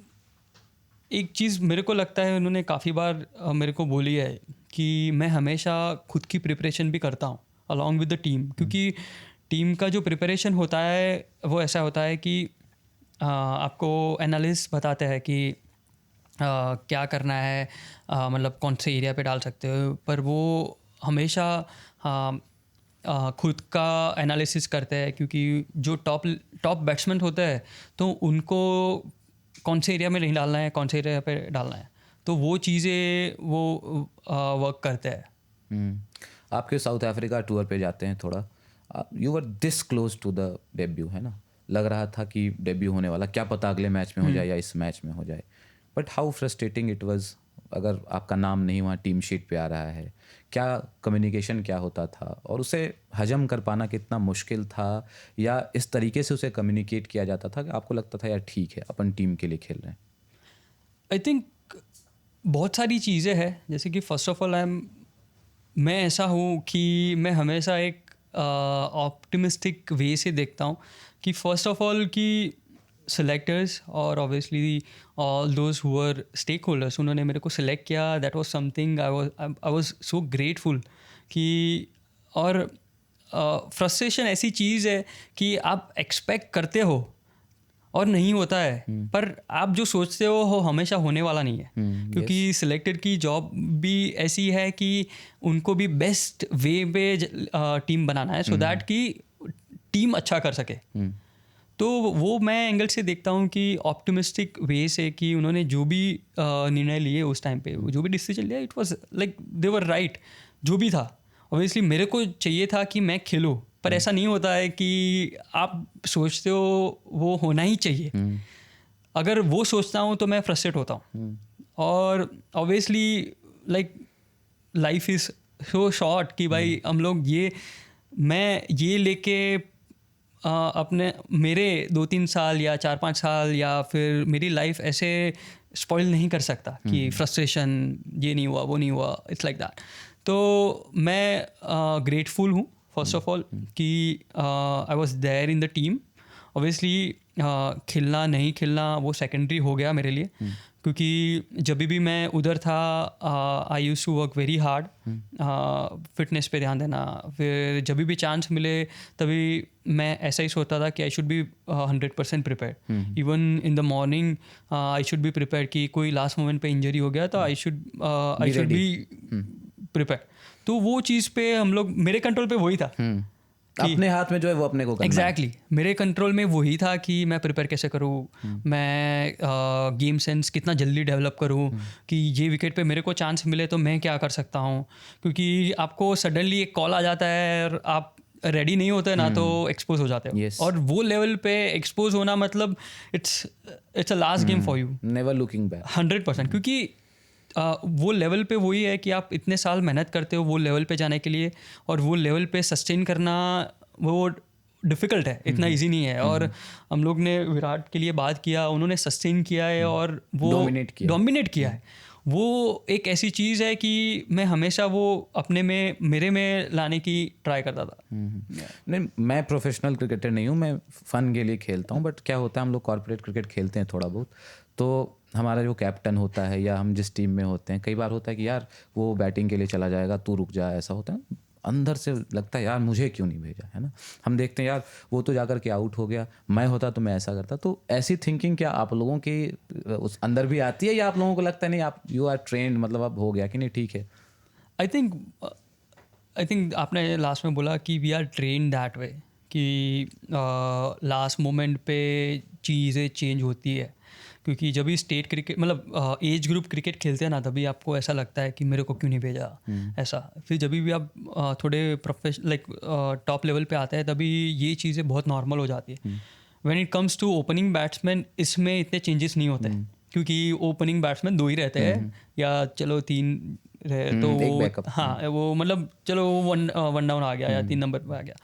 एक चीज़ मेरे को लगता है उन्होंने काफ़ी बार मेरे को बोली है कि मैं हमेशा खुद की प्रिपरेशन भी करता हूँ अलॉन्ग विद द टीम, क्योंकि टीम का जो प्रिपरेशन होता है वो ऐसा होता है कि आपको एनालिस्ट बताते हैं कि क्या करना है, मतलब कौन से एरिया पे डाल सकते हो, पर वो हमेशा खुद का एनालिसिस करते हैं, क्योंकि जो टॉप बैट्समैन होते हैं तो उनको कौन से एरिया में नहीं डालना है, कौन से एरिया पे डालना है, तो वो चीज़ें वो वर्क करते हैं. आपके साउथ अफ्रीका टूर पे जाते हैं थोड़ा, you were this close to the debut, है ना, लग रहा था कि डेब्यू होने वाला, क्या पता अगले मैच में हो जाए या इस मैच में हो जाए. But how frustrating it was, अगर आपका नाम नहीं वहाँ टीम शीट पे आ रहा है, क्या कम्युनिकेशन क्या होता था, और उसे हजम कर पाना कितना मुश्किल था, या इस तरीके से उसे कम्युनिकेट किया जाता था कि आपको लगता था यार ठीक है अपन टीम के लिए खेल रहे हैं? आई थिंक बहुत सारी चीज़ें हैं, जैसे कि फ़र्स्ट ऑफ ऑल मैं ऐसा हूँ कि मैं हमेशा एक ऑप्टिमिस्टिक वे से देखता हूँ कि फ़र्स्ट ऑफ ऑल कि सेलेक्टर्स और obviously all those who are stakeholders, उन्होंने मेरे को सिलेक्ट किया, that was something I was so grateful कि। और फ्रस्ट्रेशन ऐसी चीज़ है कि आप एक्सपेक्ट करते हो और नहीं होता है, पर आप जो सोचते हो वो हमेशा होने वाला नहीं है, क्योंकि सिलेक्टेड की जॉब भी ऐसी है कि उनको भी बेस्ट वे पे टीम बनाना है, सो दैट कि टीम अच्छा कर सके। तो वो मैं एंगल से देखता हूँ कि ऑप्टिमिस्टिक वे से कि उन्होंने जो भी निर्णय लिए उस टाइम पे, जो भी डिसीजन लिया, it was like they were right. जो भी था ऑब्वियसली मेरे को चाहिए था कि मैं खेलूँ, पर ऐसा नहीं होता है कि आप सोचते हो वो होना ही चाहिए। अगर वो सोचता हूँ तो मैं फ्रस्ट्रेट होता हूँ। और obviously like life is so short कि भाई हम लोग मैं ये लेके अपने मेरे 2-3 साल या 4-5 साल या फिर मेरी लाइफ ऐसे स्पॉइल नहीं कर सकता कि फ्रस्ट्रेशन, ये नहीं हुआ वो नहीं हुआ, इट्स लाइक दैट। तो मैं ग्रेटफुल हूँ फर्स्ट ऑफ ऑल कि I was there in the team. Obviously खेलना नहीं खेलना वो सेकेंडरी हो गया मेरे लिए, क्योंकि जब भी मैं उधर था I used to work very hard, fitness पे ध्यान देना। फिर जब भी चांस मिले तभी मैं ऐसा ही सोचता था कि I should be 100% prepared. Even in the morning I should be prepared कि कोई लास्ट मोमेंट पे इंजरी हो गया तो आई शुड बी प्रिपेयर। तो वो चीज़ पे हम लोग, मेरे कंट्रोल पे वही था, अपने हाथ में जो है वो अपने को करना है। एग्जैक्टली मेरे कंट्रोल में वही था कि मैं प्रिपेयर कैसे करूँ, मैं गेम सेंस कितना जल्दी डेवलप करूँ कि ये विकेट पे मेरे को चांस मिले तो मैं क्या कर सकता हूँ। क्योंकि आपको सडनली एक कॉल आ जाता है और आप रेडी नहीं होते ना, तो एक्सपोज हो जाते हो। Yes. और वो लेवल पे एक्सपोज होना मतलब it's a last game for you, never looking back. 100%। क्योंकि वो लेवल पे वही है कि आप इतने साल मेहनत करते हो वो लेवल पे जाने के लिए, और वो लेवल पे सस्टेन करना वो डिफ़िकल्ट है, इतना इजी नहीं है। और हम लोग ने विराट के लिए बात किया, उन्होंने सस्टेन किया है और वो डोमिनेट किया है। वो एक ऐसी चीज़ है कि मैं हमेशा वो मेरे में लाने की ट्राई करता था। नहीं, मैं प्रोफेशनल क्रिकेटर नहीं हूँ, मैं फ़न के लिए खेलता हूँ। बट क्या होता है, हम लोग कॉर्पोरेट क्रिकेट खेलते हैं थोड़ा बहुत, तो हमारा जो कैप्टन होता है या हम जिस टीम में होते हैं, कई बार होता है कि यार वो बैटिंग के लिए चला जाएगा, तू रुक जा, ऐसा होता है। अंदर से लगता है यार मुझे क्यों नहीं भेजा, है ना। हम देखते हैं यार वो तो जाकर के आउट हो गया, मैं होता तो मैं ऐसा करता। तो ऐसी थिंकिंग क्या आप लोगों की उस अंदर भी आती है, या आप लोगों को लगता है नहीं आप यू आर ट्रेंड, मतलब अब हो गया कि नहीं ठीक है। आई थिंक आपने लास्ट में बोला कि we are train that way, कि लास्ट मोमेंट पे चीज़ें चेंज होती है। क्योंकि जब भी स्टेट क्रिकेट मतलब एज ग्रुप क्रिकेट खेलते हैं ना, तभी आपको ऐसा लगता है कि मेरे को क्यों नहीं भेजा, ऐसा। फिर जब भी आप थोड़े प्रोफेशनल लाइक टॉप लेवल पे आते हैं, तभी ये चीज़ें बहुत नॉर्मल हो जाती है। When it comes to opening batsman, इसमें इतने चेंजेस नहीं होते, क्योंकि ओपनिंग बैट्समैन 2 ही रहते हैं, या चलो 3 रहे तो वो, हाँ वो मतलब चलो वन डाउन आ गया या 3 नंबर पे आ गया।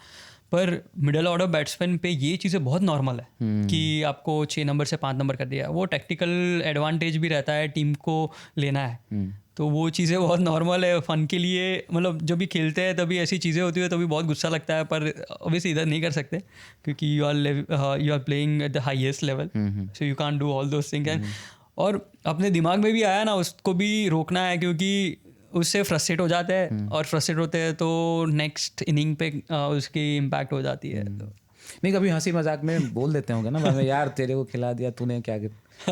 पर मिडल ऑर्डर बैट्समैन पे ये चीज़ें बहुत नॉर्मल है कि आपको 6 नंबर से 5 नंबर कर दिया। वो टेक्टिकल एडवांटेज भी रहता है, टीम को लेना है, तो वो चीज़ें बहुत नॉर्मल है फ़न के लिए। मतलब जब भी खेलते हैं तभी ऐसी चीज़ें होती है, तभी बहुत गुस्सा लगता है, पर ऑब्वियसली इधर नहीं कर सकते क्योंकि you are playing at the highest level, so you can't do all those things. और अपने दिमाग में भी आया ना, उसको भी रोकना है, क्योंकि उससे फ्रस्ट्रेट हो जाते हैं, और फ्रस्ट्रेट होते हैं तो नेक्स्ट इनिंग पे उसकी इम्पैक्ट हो जाती है। तो नहीं, कभी हंसी मजाक में बोल देते होंगे ना मैं यार तेरे को खिला दिया तूने क्या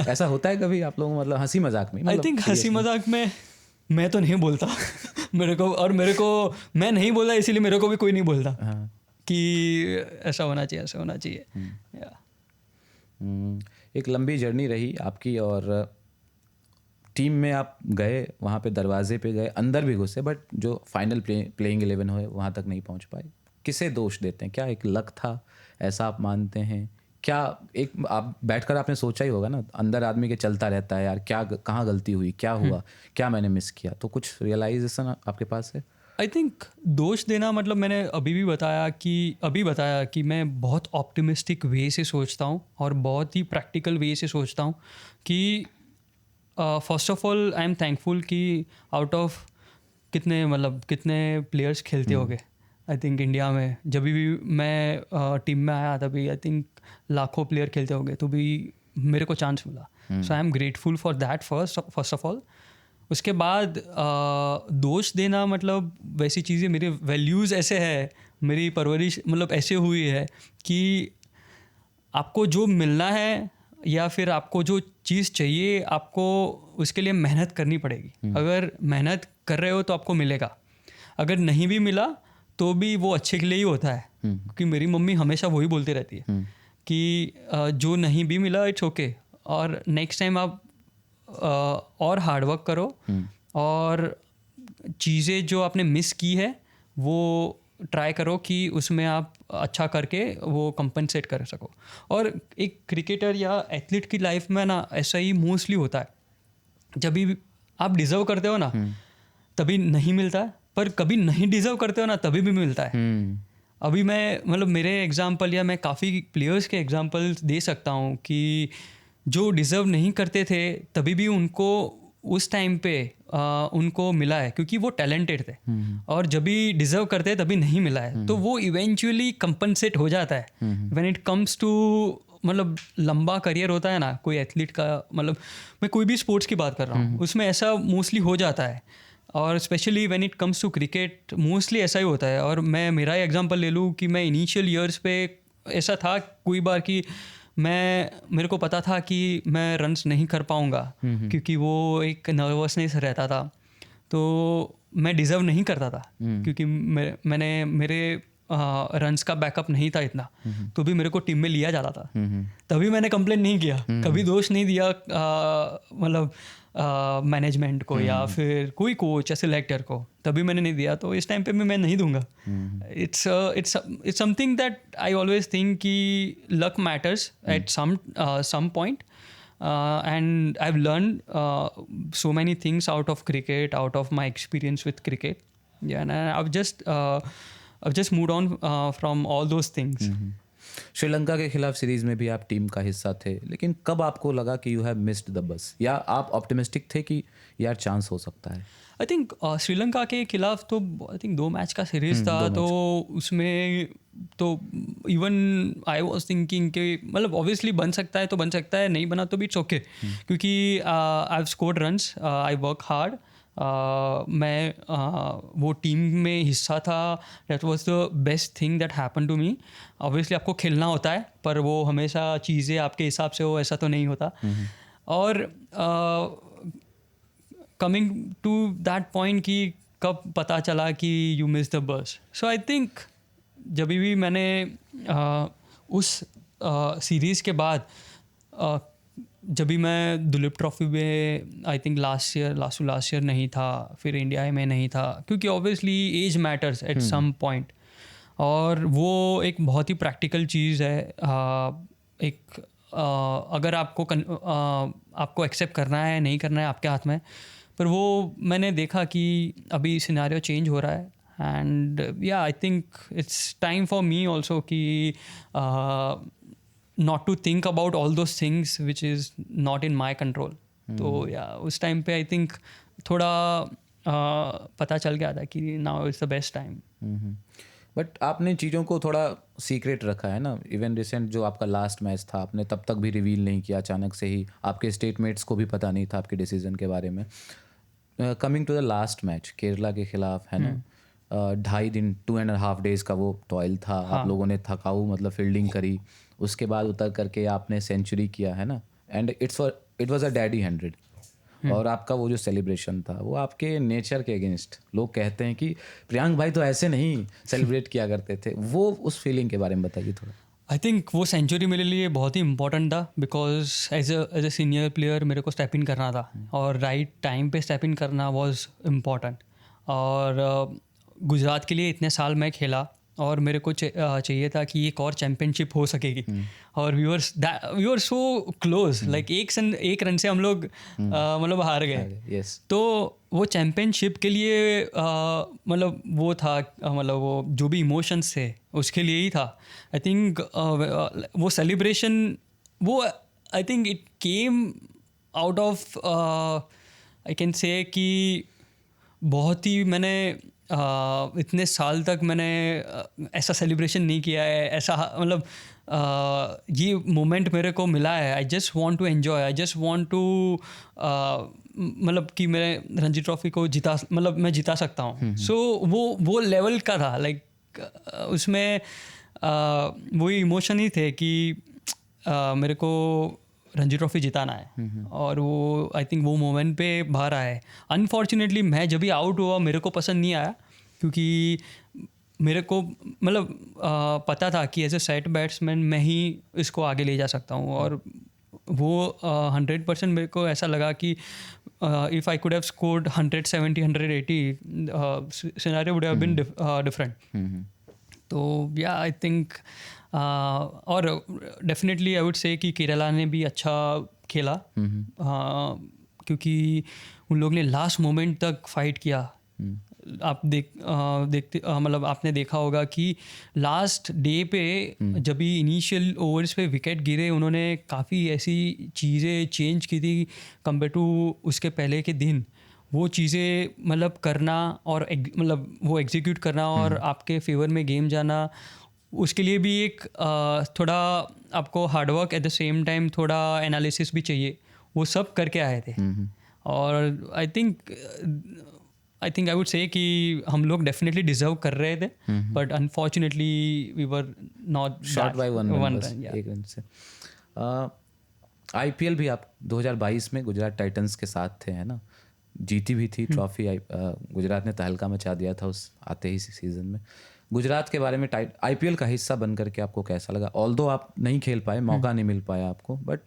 ऐसा होता है कभी आप लोगों, मतलब हंसी मजाक में? आई थिंक हंसी मजाक में मैं तो नहीं बोलता मेरे को मैं नहीं बोला, इसीलिए मेरे को भी कोई नहीं बोलता कि ऐसा होना चाहिए, ऐसा होना चाहिए। एक लंबी जर्नी रही आपकी, और टीम में आप गए, वहाँ पे दरवाजे पे गए, अंदर भी घुसे, बट जो फाइनल प्लेइंग 11 हुए वहाँ तक नहीं पहुँच पाए। किसे दोष देते हैं? क्या एक लक था, ऐसा आप मानते हैं? क्या एक आप बैठकर आपने सोचा ही होगा ना, अंदर आदमी के चलता रहता है यार, क्या कहाँ गलती हुई, क्या हुआ, क्या मैंने मिस किया, तो कुछ रियलाइजेशन आपके पास है? आई थिंक दोष देना मतलब मैंने अभी बताया कि मैं बहुत ऑप्टिमिस्टिक वे से सोचता हूँ और बहुत ही प्रैक्टिकल वे से सोचता हूँ कि first of all I am thankful कि आउट ऑफ कितने प्लेयर्स खेलते होंगे आई थिंक इंडिया में, जब भी मैं टीम में आया तभी आई थिंक लाखों प्लेयर खेलते होंगे, तो भी मेरे को चांस मिला. So I am grateful for that first of all. उसके बाद दोष देना मतलब वैसी चीज़ें, मेरे वैल्यूज़ ऐसे है, मेरी परवरिश मतलब ऐसे हुई है कि आपको जो मिलना है या फिर आपको जो चीज़ चाहिए, आपको उसके लिए मेहनत करनी पड़ेगी. अगर मेहनत कर रहे हो तो आपको मिलेगा. अगर नहीं भी मिला तो भी वो अच्छे के लिए ही होता है. क्योंकि मेरी मम्मी हमेशा वही बोलती रहती है कि जो नहीं भी मिला इट्स ओके, और नेक्स्ट टाइम आप और हार्डवर्क करो और चीज़ें जो आपने मिस की है वो ट्राई करो कि उसमें आप अच्छा करके वो कंपनसेट कर सको. और एक क्रिकेटर या एथलीट की लाइफ में ना ऐसा ही मोस्टली होता है, जब भी आप डिज़र्व करते हो ना तभी नहीं मिलता है, पर कभी नहीं डिज़र्व करते हो ना तभी भी मिलता है. अभी मैं मतलब मेरे एग्जांपल या मैं काफ़ी प्लेयर्स के एग्जांपल्स दे सकता हूँ कि जो डिज़र्व नहीं करते थे तभी भी उनको उस टाइम पे उनको मिला है क्योंकि वो टैलेंटेड थे. और जब भी डिज़र्व करते हैं तभी नहीं मिला है, तो वो इवेंचुअली कंपनसेट हो जाता है. व्हेन इट कम्स टू मतलब लंबा करियर होता है ना कोई एथलीट का, मतलब मैं कोई भी स्पोर्ट्स की बात कर रहा हूँ, उसमें ऐसा मोस्टली हो जाता है. और specially when it comes to cricket mostly ऐसा ही होता है. और मैं मेरा ही एग्जांपल ले लूँ कि मैं इनिशियल ईयर्स पे ऐसा था कोई बार कि मेरे को पता था कि मैं रन्स नहीं कर पाऊँगा क्योंकि वो एक नर्वसनेस रहता था, तो मैं डिज़र्व नहीं करता था क्योंकि मैंने मेरे रन्स का बैकअप नहीं था इतना, तो भी मेरे को टीम में लिया जाता था. तभी मैंने कंप्लेंट नहीं किया, कभी दोष नहीं दिया मतलब मैनेजमेंट को या फिर कोई कोच या सिलेक्टर को, तभी मैंने नहीं दिया. तो इस टाइम पे मैं नहीं दूंगा. It's something that I always think कि luck matters at some point, and I've learned so many things out of cricket, out of my experience with cricket. Yeah, and I've just moved on from all those things. Sri Lanka के खिलाफ series में भी आप team का हिस्सा थे, लेकिन कब आपको लगा कि you have missed the bus, या आप ऑप्टिमिस्टिक थे कि यार चांस हो सकता है? आई थिंक श्रीलंका के खिलाफ तो आई थिंक 2 मैच का सीरीज था, तो उसमें तो इवन आई वॉज थिंकिंग कि मतलब ऑब्वियसली बन सकता है तो बन सकता है, नहीं बना तो भी इट्स ओके, क्योंकि I have scored runs, I work hard. मैं वो टीम में हिस्सा था. That was the best thing that happen to me. Obviously आपको खेलना होता है, पर वो हमेशा चीज़ें आपके हिसाब से हो ऐसा तो नहीं होता. और कमिंग टू दैट पॉइंट कि कब पता चला कि you miss the bus. So I think जब भी मैंने उस सीरीज़ के बाद जब भी मैं दुलीप ट्रॉफी में आई थिंक लास्ट ईयर नहीं था, फिर इंडिया में नहीं था, क्योंकि obviously age matters at some point. और वो एक बहुत ही प्रैक्टिकल चीज़ है. एक अगर आपको एक्सेप्ट करना है नहीं करना है आपके हाथ में, पर वो मैंने देखा कि अभी सिनेरियो चेंज हो रहा है. एंड या I think it's time for me also कि not to think about all those things which is not in my control. तो या उस टाइम पे आई थिंक थोड़ा पता चल गया था कि now it's the best time. But आपने चीज़ों को थोड़ा सीक्रेट रखा है ना. इवन रिसेंट जो आपका लास्ट मैच था, आपने तब तक भी रिवील नहीं किया, अचानक से ही आपके स्टेटमेट्स को भी पता नहीं था आपके डिसीजन के बारे में. Coming to the last match Kerala के खिलाफ, है ना, 2.5 दिन 2.5 days का वो टॉयल था. आप लोगों ने थकाऊ मतलब फील्डिंग करी, उसके बाद उतर करके आपने सेंचुरी किया, है ना, and it was a daddy 100. और आपका वो जो सेलिब्रेशन था वो आपके नेचर के अगेंस्ट. लोग कहते हैं कि प्रियांक भाई तो ऐसे नहीं सेलिब्रेट किया करते थे. वो उस फीलिंग के बारे में बताइए थोड़ा. आई थिंक वो सेंचुरी मेरे लिए बहुत ही इंपॉर्टेंट था, because as a senior player मेरे को स्टेप इन करना था और राइट टाइम पे स्टेप इन करना वाज इम्पॉर्टेंट. और गुजरात के लिए इतने साल मैं खेला और मेरे को चाहिए था कि एक और चैम्पियनशिप हो सकेगी. और we were so close, like एक रन से हम लोग मतलब हार गए. तो वो चैम्पियनशिप के लिए मतलब वो था, मतलब वो जो भी इमोशंस थे उसके लिए ही था. आई थिंक वो सेलिब्रेशन वो आई think it came out of I can say कि बहुत ही मैंने इतने साल तक मैंने ऐसा सेलिब्रेशन नहीं किया है, ऐसा मतलब ये मोमेंट मेरे को मिला है. I just want to enjoy, I just want to मतलब कि मैं रणजी ट्रॉफी को जिता, मतलब मैं जिता सकता हूँ. सो वो लेवल का था, लाइक उसमें वही इमोशन ही थे कि मेरे को रणजी ट्रॉफी जिताना है. और वो आई थिंक वो मोमेंट पे बाहर आया है. अनफॉर्चुनेटली मैं जब भी आउट हुआ मेरे को पसंद नहीं आया, क्योंकि मेरे को मतलब पता था कि एज ए सेट बैट्समैन मैं ही इसको आगे ले जा सकता हूँ. और वो 100% मेरे को ऐसा लगा कि if I could have scored 170 180 scenario would have been different. तो या आई थिंक और डेफिनेटली आई वुड से कि केरला ने भी अच्छा खेला, क्योंकि उन लोग ने लास्ट मोमेंट तक फाइट किया. आप देखते मतलब आपने देखा होगा कि लास्ट डे पे जब भी इनिशियल ओवर्स पे विकेट गिरे, उन्होंने काफ़ी ऐसी चीज़ें चेंज की थी कंपेयर टू उसके पहले के दिन. वो चीज़ें मतलब करना और मतलब वो एग्जीक्यूट करना और आपके फेवर में गेम जाना, उसके लिए भी एक थोड़ा आपको hard work eight the same time थोड़ा एनालिसिस भी चाहिए. वो सब करके आए थे. और आई थिंक आई वुड से कि हम लोग डेफिनेटली डिजर्व कर रहे थे, but unfortunately we were not short by one run, yeah. एक रन से. आईपीएल भी आप 2022 में गुजरात टाइटंस के साथ थे, है ना? जीती भी थी ट्रॉफी. गुजरात ने तहलका मचा दिया था उस आते ही सीजन में. गुजरात के बारे में आईपीएल का हिस्सा बन करके आपको कैसा लगा? ऑल्दो आप नहीं खेल पाए, मौका नहीं मिल पाया आपको, बट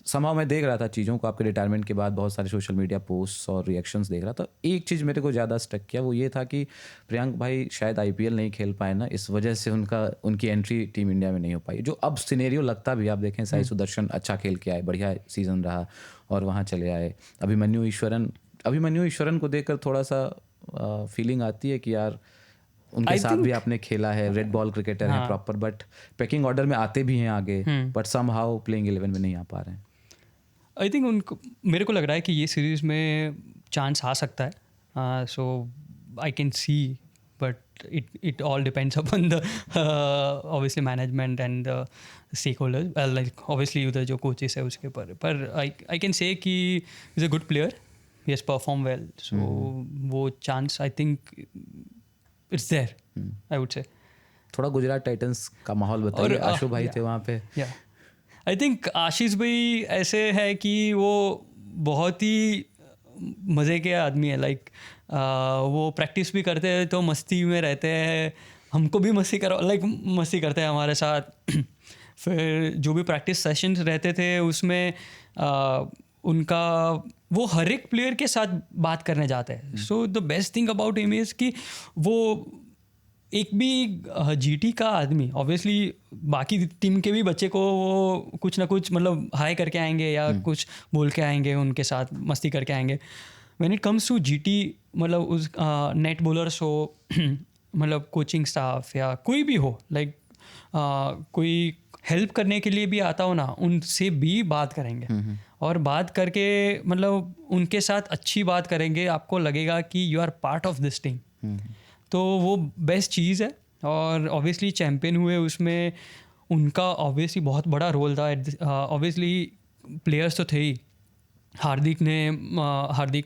समाव मैं देख रहा था चीज़ों को आपके रिटायरमेंट के बाद, बहुत सारे सोशल मीडिया पोस्ट्स और रिएक्शंस देख रहा था. एक चीज़ मेरे को ज़्यादा स्टक किया, वो ये था कि प्रियंक भाई शायद आईपीएल नहीं खेल पाए ना, इस वजह से उनकी एंट्री टीम इंडिया में नहीं हो पाई. जो अब सिनेरियो लगता भी, आप देखें साई सुदर्शन अच्छा खेल के आए, बढ़िया सीजन रहा और वहाँ चले आए. अभिमन्यु ईश्वरन को देखकर थोड़ा सा फीलिंग आती है कि यार उनके साथ भी आपने खेला है, रेड बॉल क्रिकेटर हैं प्रॉपर, बट पैकिंग ऑर्डर में आते भी हैं आगे, बट समहाउ प्लेइंग 11 में नहीं आ पा रहे हैं. आई थिंक उनको, मेरे को लग रहा है कि ये सीरीज़ में चांस आ सकता है. So I can see, but it all depends upon the obviously management and the stakeholders, like obviously उधर जो कोचेस है उसके ऊपर. पर आई कैन से कि is a good player, he has perform well. So वो chance I think it's there, I would say. थोड़ा Gujarat titans का माहौल बताइए. आशु भाई थे वहाँ पे. आई थिंक आशीष भाई ऐसे है कि वो बहुत ही मज़े के आदमी है. लाइक वो प्रैक्टिस भी करते हैं तो मस्ती में रहते हैं, हमको भी मस्ती मस्ती करते हैं हमारे साथ. फिर जो भी प्रैक्टिस सेशंस रहते थे उसमें उनका वो हर एक प्लेयर के साथ बात करने जाते हैं. So the best thing about him is कि वो एक भी जीटी का आदमी, ऑब्वियसली बाकी टीम के भी बच्चे को वो कुछ ना कुछ मतलब हाई करके आएंगे या कुछ बोल के आएंगे, उनके साथ मस्ती करके आएंगे. When it comes to GT, मतलब उस नेट बॉलर्स हो मतलब कोचिंग स्टाफ या कोई भी हो, लाइक कोई हेल्प करने के लिए भी आता हो ना, उनसे भी बात करेंगे. और बात करके मतलब उनके साथ अच्छी बात करेंगे, आपको लगेगा कि you are part of this team. तो वो बेस्ट चीज़ है. और ऑब्वियसली चैम्पियन हुए उसमें उनका ऑब्वियसली बहुत बड़ा रोल था. ऑब्वियसली प्लेयर्स तो थे ही, हार्दिक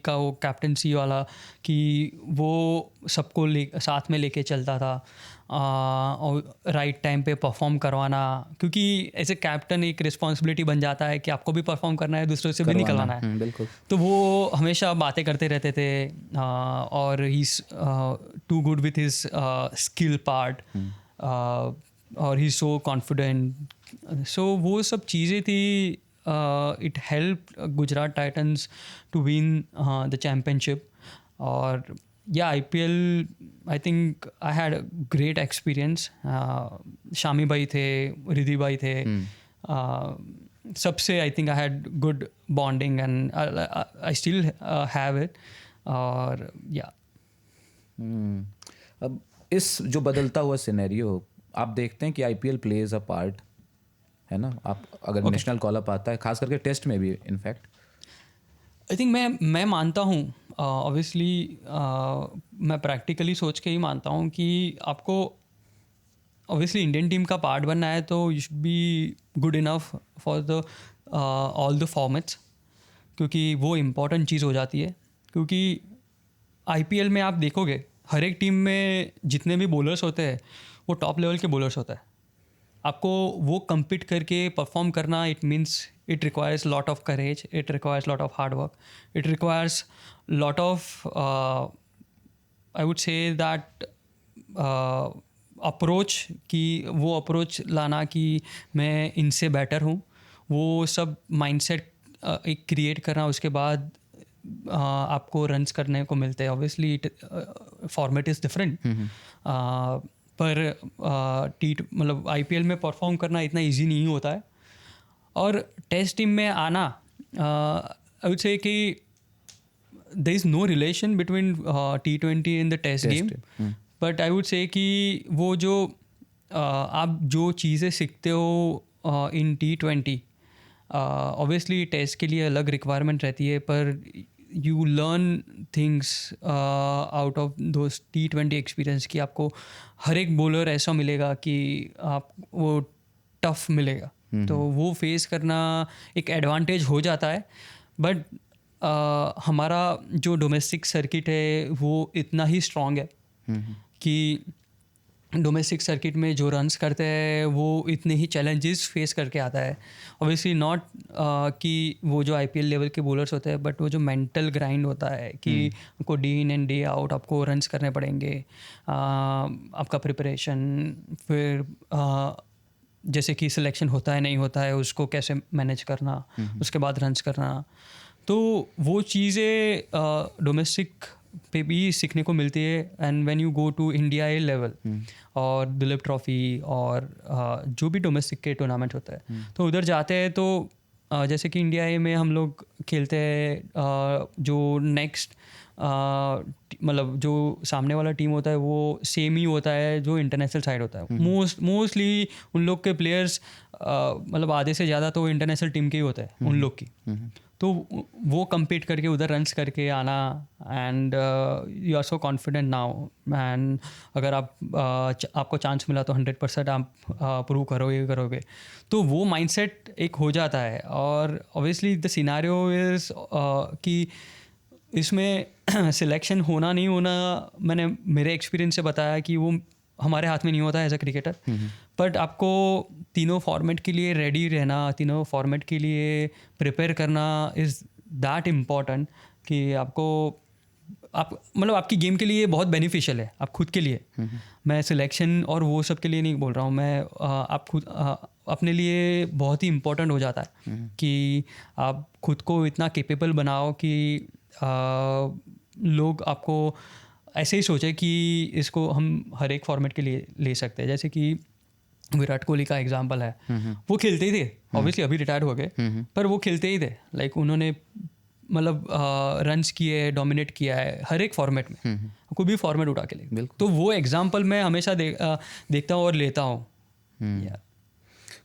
का वो कैप्टनसी वाला कि वो सबको साथ में लेके चलता था और राइट टाइम पे परफॉर्म करवाना, क्योंकि ऐसे कैप्टन एक रिस्पॉन्सिबिलिटी बन जाता है कि आपको भी परफॉर्म करना है, दूसरों से भी निकलवाना है. बिल्कुल. तो वो हमेशा बातें करते रहते थे और he is too good with his skill part और ही सो कॉन्फिडेंट. सो वो सब चीज़ें थी. It helped Gujarat Titans to win the championship. और IPL, I think I had a great experience. Shami भाई थे, रिद्धि भाई थे, सबसे I think I had good bonding and I still have it. और अब इस जो बदलता हुआ सिनेरियो आप देखते हैं कि IPL plays a part, है ना? आप अगर नेशनल कॉल अप आता है, खास करके टेस्ट में भी इनफैक्ट, आई थिंक मैं मानता हूँ, ऑब्वियसली मैं प्रैक्टिकली सोच के ही मानता हूँ कि आपको ऑब्वियसली इंडियन टीम का पार्ट बनना है तो you should be good enough for the all the formats, क्योंकि वो इम्पॉर्टेंट चीज़ हो जाती है। क्योंकि आईपीएल में आप देखोगे हर एक टीम में जितने भी बॉलर्स होते हैं वो टॉप लेवल के बॉलर्स होते हैं। आपको वो compete करके परफॉर्म करना, it means it requires lot of courage, it requires lot of hard work, it requires lot of I would say that approach, कि वो अप्रोच लाना कि मैं इनसे बेटर हूँ, वो सब माइंडसेट एक क्रिएट करना, उसके बाद आपको रन्स करने को मिलते हैं। Obviously it format is different, पर मतलब आईपीएल में परफॉर्म करना इतना इजी नहीं होता है। और टेस्ट टीम में आना, आई वुड से कि there is no relation between T20 and the test game, but I would say कि वो जो आप जो चीज़ें सीखते हो इन T20, ऑब्वियसली टेस्ट के लिए अलग रिक्वायरमेंट रहती है, पर you learn things out of those T20 experience, कि आपको हर एक बॉलर ऐसा मिलेगा कि आप वो टफ मिलेगा, तो वो फेस करना एक एडवांटेज हो जाता है। बट हमारा जो डोमेस्टिक सर्किट है वो इतना ही स्ट्रॉन्ग है कि डोमेस्टिक सर्किट में जो रन्स करते हैं वो इतने ही चैलेंजेस फेस करके आता है। ऑब्वियसली नॉट कि वो जो आईपीएल लेवल के बॉलर्स होते हैं, बट वो जो मेंटल ग्राइंड होता है कि आपको day in and day out आपको रन्स करने पड़ेंगे, आपका प्रिपरेशन, फिर जैसे कि सिलेक्शन होता है नहीं होता है उसको कैसे मैनेज करना, उसके बाद रन्स करना, तो वो चीज़ें डोमेस्टिक पे भी सीखने को मिलती है। And when you go to India A level और दुलीप ट्रॉफी और जो भी डोमेस्टिक के टूर्नामेंट होता है, तो उधर जाते हैं तो जैसे कि इंडिया ए में हम लोग खेलते हैं, जो नेक्स्ट मतलब जो सामने वाला टीम होता है वो सेम ही होता है जो इंटरनेशनल साइड होता है। मोस्टली उन लोग के प्लेयर्स मतलब आधे से ज़्यादा तो इंटरनेशनल टीम के ही होते हैं उन लोग की, तो वो compete करके उधर रन्स करके आना, and you are so confident now, and अगर आपको चांस मिला तो 100% आप प्रूव करोगे, तो वो माइंडसेट एक हो जाता है। और ऑब्वियसली द सिनेरियो इज़ कि इसमें सिलेक्शन होना नहीं होना, मैंने मेरे एक्सपीरियंस से बताया कि वो हमारे हाथ में नहीं होता है एज अ क्रिकेटर, बट आपको तीनों फॉर्मेट के लिए रेडी रहना, तीनों फॉर्मेट के लिए प्रिपेयर करना इज़ दैट इम्पॉर्टेंट कि आपको मतलब आपकी गेम के लिए बहुत बेनिफिशियल है, आप खुद के लिए। मैं सिलेक्शन और वो सब के लिए नहीं बोल रहा हूँ, मैं आप खुद अपने लिए बहुत ही इम्पोर्टेंट हो जाता है कि आप खुद को इतना कैपेबल बनाओ कि लोग आपको ऐसे ही सोचे कि इसको हम हर एक फॉर्मेट के लिए ले सकते हैं। जैसे कि विराट कोहली का एग्जांपल है, वो खेलते ही थे, ऑब्वियसली अभी रिटायर्ड हो गए, पर वो खेलते ही थे, लाइक उन्होंने मतलब रन्स किए, डोमिनेट किया है हर एक फॉर्मेट में, कोई भी फॉर्मेट उठा के ले। तो वो एग्जांपल मैं हमेशा देखता हूँ और लेता हूँ।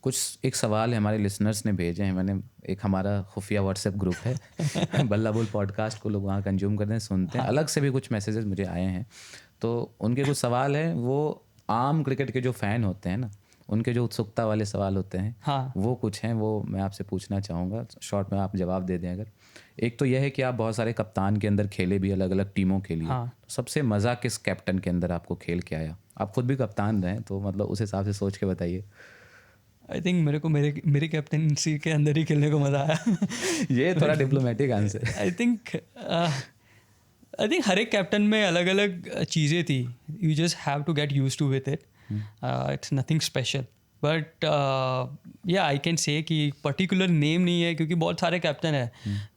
कुछ एक सवाल है हमारे लिसनर्स ने भेजे हैं, मैंने एक हमारा खुफिया व्हाट्सएप ग्रुप है बल्ला बोल पॉडकास्ट को लोग वहाँ कंज्यूम करते हैं, सुनते हैं। अलग से भी कुछ मैसेजेस मुझे आए हैं, तो उनके कुछ सवाल हैं। वो आम क्रिकेट के जो फ़ैन होते हैं ना, उनके जो उत्सुकता वाले सवाल होते हैं, हाँ, वो कुछ हैं, वो मैं आपसे पूछना चाहूँगा। शॉर्ट में आप जवाब दे दें अगर। एक तो यह है कि आप बहुत सारे कप्तान के अंदर खेले भी, अलग अलग टीमों के लिए। हाँ। तो सबसे मज़ा किस कैप्टन के अंदर आपको खेल के आया? आप खुद भी कप्तान रहे, तो मतलब उस हिसाब से सोच के बताइए। आई थिंक मेरे को मेरी कैप्टनसी के अंदर ही खेलने को मज़ा आया ये थोड़ा डिप्लोमेटिक आंसर। आई थिंक हर एक कैप्टन में अलग अलग चीज़ें थी, you just have to get use to with it, it's nothing special. But yeah I can say कि पर्टिकुलर नेम नहीं है, क्योंकि बहुत सारे कैप्टन है।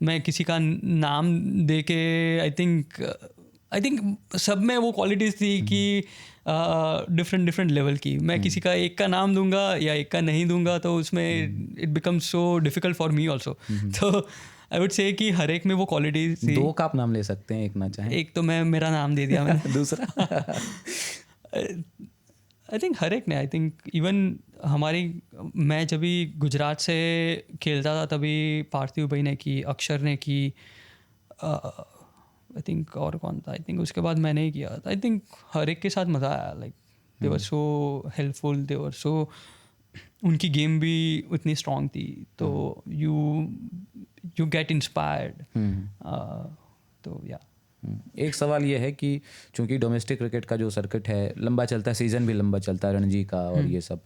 मैं किसी का नाम दे के आई थिंक सब में वो क्वालिटीज़ थी कि डिफरेंट लेवल की। मैं किसी का एक का नाम दूंगा या एक का नहीं दूंगा तो उसमें it becomes so difficult for me also. तो आई वुड से कि हर एक में वो क्वालिटीज थी। दो का आप नाम ले सकते हैं, एक ना चाहें। एक तो मेरा नाम दे दिया मैंने दूसरा आई थिंक हर एक ने, आई थिंक इवन मैं जब भी गुजरात से खेलता था तभी पार्थिव भाई ने की, अक्षर ने की, आई थिंक और कौन था, आई थिंक उसके बाद मैंने ही किया था. आई थिंक हर एक के साथ मज़ा आया. Like they were so helpful, they were सो, उनकी गेम भी उतनी स्ट्रांग थी, तो यू गेट इंस्पायर्ड. तो या एक सवाल ये है कि चूंकि डोमेस्टिक क्रिकेट का जो सर्किट है लंबा चलता है, सीज़न भी लंबा चलता है रणजी का और ये सब,